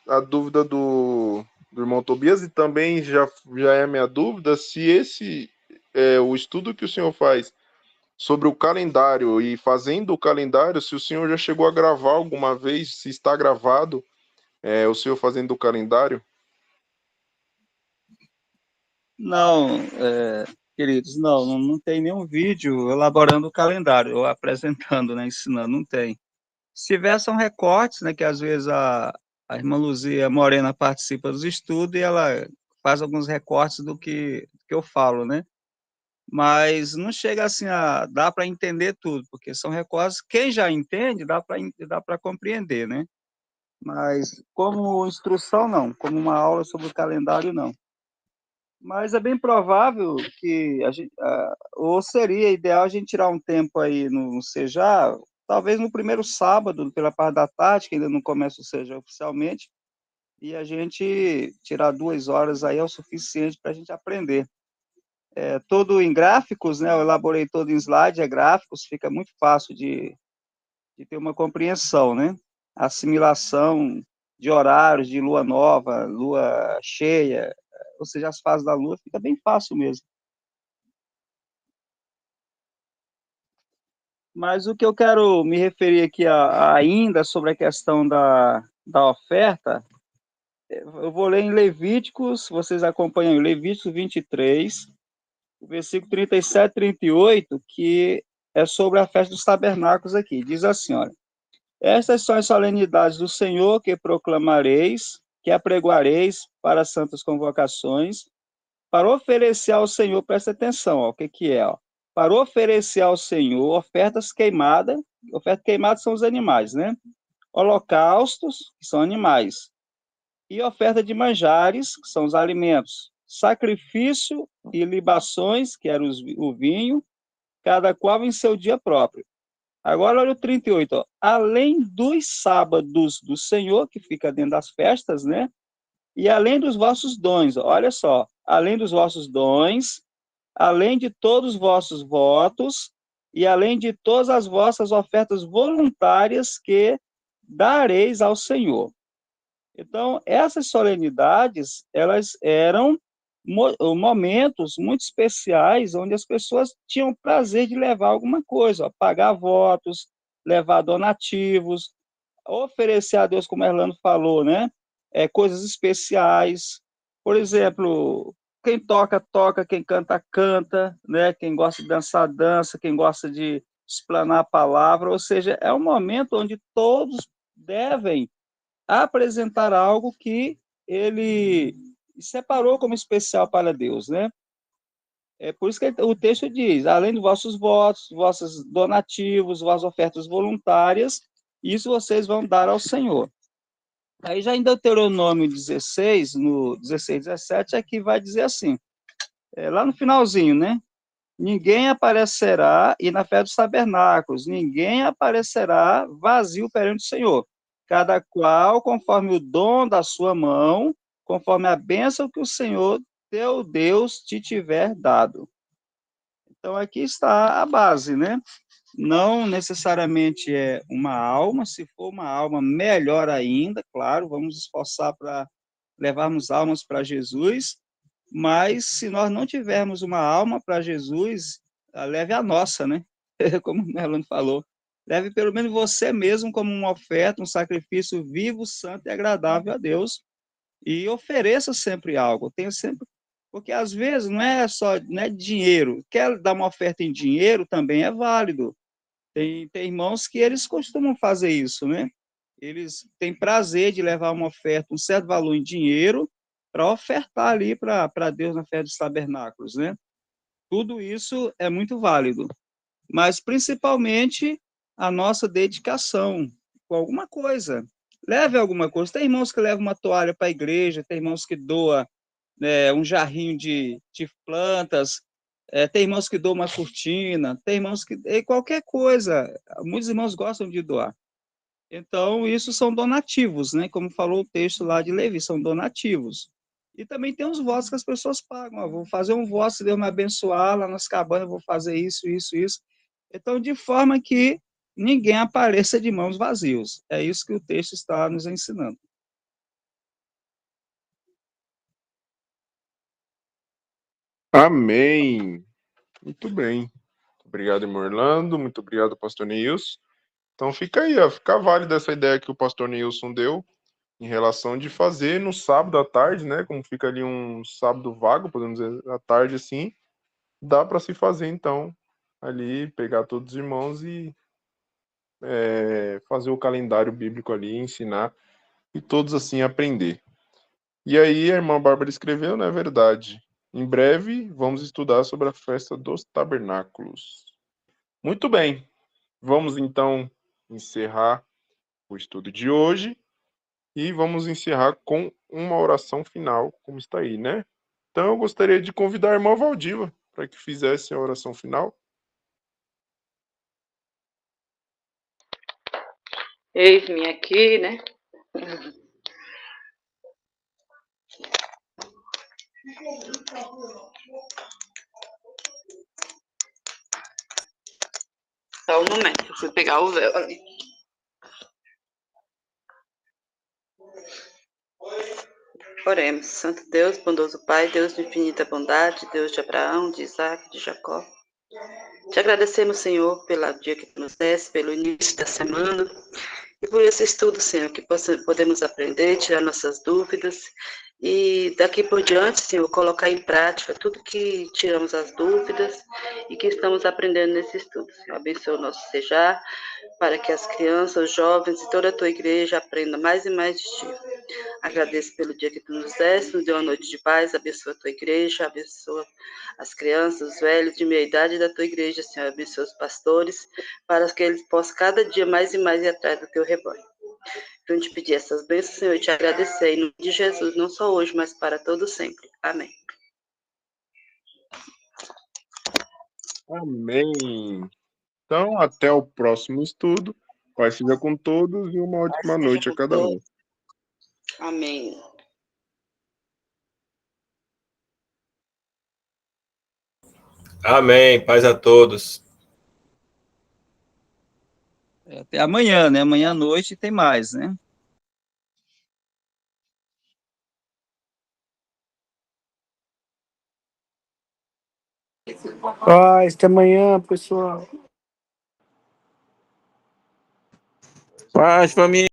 a dúvida do irmão Tobias, e também já é a minha dúvida se esse o estudo que o senhor faz sobre o calendário, e fazendo o calendário, se o senhor já chegou a gravar alguma vez, se está gravado o senhor fazendo o calendário. Não, queridos, não tem nenhum vídeo elaborando o calendário, ou apresentando, né, ensinando, não tem. Se tiver, são recortes, né, que às vezes a irmã Luzia Morena participa dos estudos e ela faz alguns recortes do que eu falo, né? mas não chega assim a dar para entender tudo, porque são recortes, quem já entende, dá para compreender, né? Mas como instrução, não, como uma aula sobre o calendário, não. Mas é bem provável que ou seria ideal a gente tirar um tempo aí no CEJA, talvez no primeiro sábado, pela parte da tarde, que ainda não começa o CEJA oficialmente, e a gente tirar 2 horas aí é o suficiente para a gente aprender. Todo em gráficos, né? Eu elaborei todo em slide, gráficos, fica muito fácil de ter uma compreensão, né? Assimilação de horários, de lua nova, lua cheia, ou seja, as fases da lua, fica bem fácil mesmo. Mas o que eu quero me referir aqui ainda sobre a questão da oferta, eu vou ler em Levíticos, vocês acompanham Levíticos 23, o versículo 37 e 38, que é sobre a festa dos tabernáculos aqui. Diz assim, olha, estas são as solenidades do Senhor que proclamareis, que apregoareis para as santas convocações, para oferecer ao Senhor, presta atenção, ó, o que é, ó, para oferecer ao Senhor ofertas queimadas são os animais, né? Holocaustos, que são animais, e oferta de manjares, que são os alimentos, sacrifício e libações, que era o vinho, cada qual em seu dia próprio. Agora, olha o 38, ó. Além dos sábados do Senhor, que fica dentro das festas, né? E além dos vossos dons, olha só, além dos vossos dons, além de todos os vossos votos, e além de todas as vossas ofertas voluntárias que dareis ao Senhor. Então, essas solenidades, elas eram momentos muito especiais onde as pessoas tinham prazer de levar alguma coisa, ó, pagar votos, levar donativos, oferecer a Deus, como a Erlando falou, né? Coisas especiais. Por exemplo, quem toca, toca, quem canta, canta, né? Quem gosta de dançar, dança, quem gosta de explanar a palavra, ou seja, é um momento onde todos devem apresentar algo que ele separou como especial para Deus, né? É por isso que o texto diz, além dos vossos votos, vossos donativos, vossas ofertas voluntárias, isso vocês vão dar ao Senhor. Aí já em Deuteronômio 16, no 16, 17, aqui vai dizer assim, lá no finalzinho, né? Ninguém aparecerá, e na festa dos tabernáculos, ninguém aparecerá vazio perante o Senhor. Cada qual conforme o dom da sua mão, conforme a bênção que o Senhor, teu Deus, te tiver dado. Então, aqui está a base, né? Não necessariamente é uma alma, se for uma alma, melhor ainda, claro, vamos esforçar para levarmos almas para Jesus, mas se nós não tivermos uma alma para Jesus, leve a nossa, né? Como o Merlano falou. Leve pelo menos você mesmo como uma oferta, um sacrifício vivo, santo e agradável a Deus. E ofereça sempre algo. Tenha sempre... Porque às vezes não é só dinheiro. Quer dar uma oferta em dinheiro também é válido. Tem irmãos que eles costumam fazer isso, né? Eles têm prazer de levar uma oferta, um certo valor em dinheiro, para ofertar ali para Deus na festa dos tabernáculos, né? Tudo isso é muito válido, mas principalmente a nossa dedicação com alguma coisa. Leve alguma coisa. Tem irmãos que levam uma toalha para a igreja, tem irmãos que doam um jarrinho de plantas, tem irmãos que doam uma cortina, tem irmãos que... qualquer coisa. Muitos irmãos gostam de doar. Então, isso são donativos, né? Como falou o texto lá de Levi, são donativos. E também tem os votos que as pessoas pagam. Ó, vou fazer um voto, se Deus me abençoar, lá nas cabanas, vou fazer isso, isso, isso. Então, de forma que ninguém apareça de mãos vazios. É isso que o texto está nos ensinando. Amém. Muito bem. Obrigado, irmão Orlando. Muito obrigado, pastor Neilson. Então fica aí, ó, fica válida essa ideia que o pastor Neilson deu em relação de fazer no sábado à tarde, né? Como fica ali um sábado vago, podemos dizer, à tarde assim, dá para se fazer então ali, pegar todos os irmãos e fazer o calendário bíblico ali, ensinar e todos assim aprender. E aí a irmã Bárbara escreveu, não é verdade? em breve vamos estudar sobre a festa dos tabernáculos. Muito bem, vamos então encerrar o estudo de hoje e vamos encerrar com uma oração final, como está aí, né? Então eu gostaria de convidar a irmã Valdiva para que fizesse a oração final. Eis-me aqui, né? Só um momento, eu fui pegar o véu ali. Oremos. Santo Deus, bondoso Pai, Deus de infinita bondade, Deus de Abraão, de Isaac, de Jacó. Te agradecemos, Senhor, pelo dia que tu nos deste, pelo início da semana e por esse estudo, Senhor, que podemos aprender, tirar nossas dúvidas e daqui por diante, Senhor, colocar em prática tudo que tiramos as dúvidas e que estamos aprendendo nesse estudo. Senhor, abençoa o nosso sejar, para que as crianças, os jovens e toda a tua igreja aprendam mais e mais de ti. Agradeço pelo dia que tu nos deste, nos deu uma noite de paz, abençoa a tua igreja, abençoa as crianças, os velhos de meia idade da tua igreja, Senhor, abençoa os pastores, para que eles possam cada dia mais e mais ir atrás do teu rebanho. Então, te pedir essas bênçãos, Senhor, e te agradecer em nome de Jesus, não só hoje, mas para todo sempre. Amém. Amém. Então, até o próximo estudo. Paz seja com todos e uma ótima noite a cada um. Amém. Amém. Paz a todos. Até amanhã, né? Amanhã à noite tem mais, né? Paz, até amanhã, pessoal. Paz, família.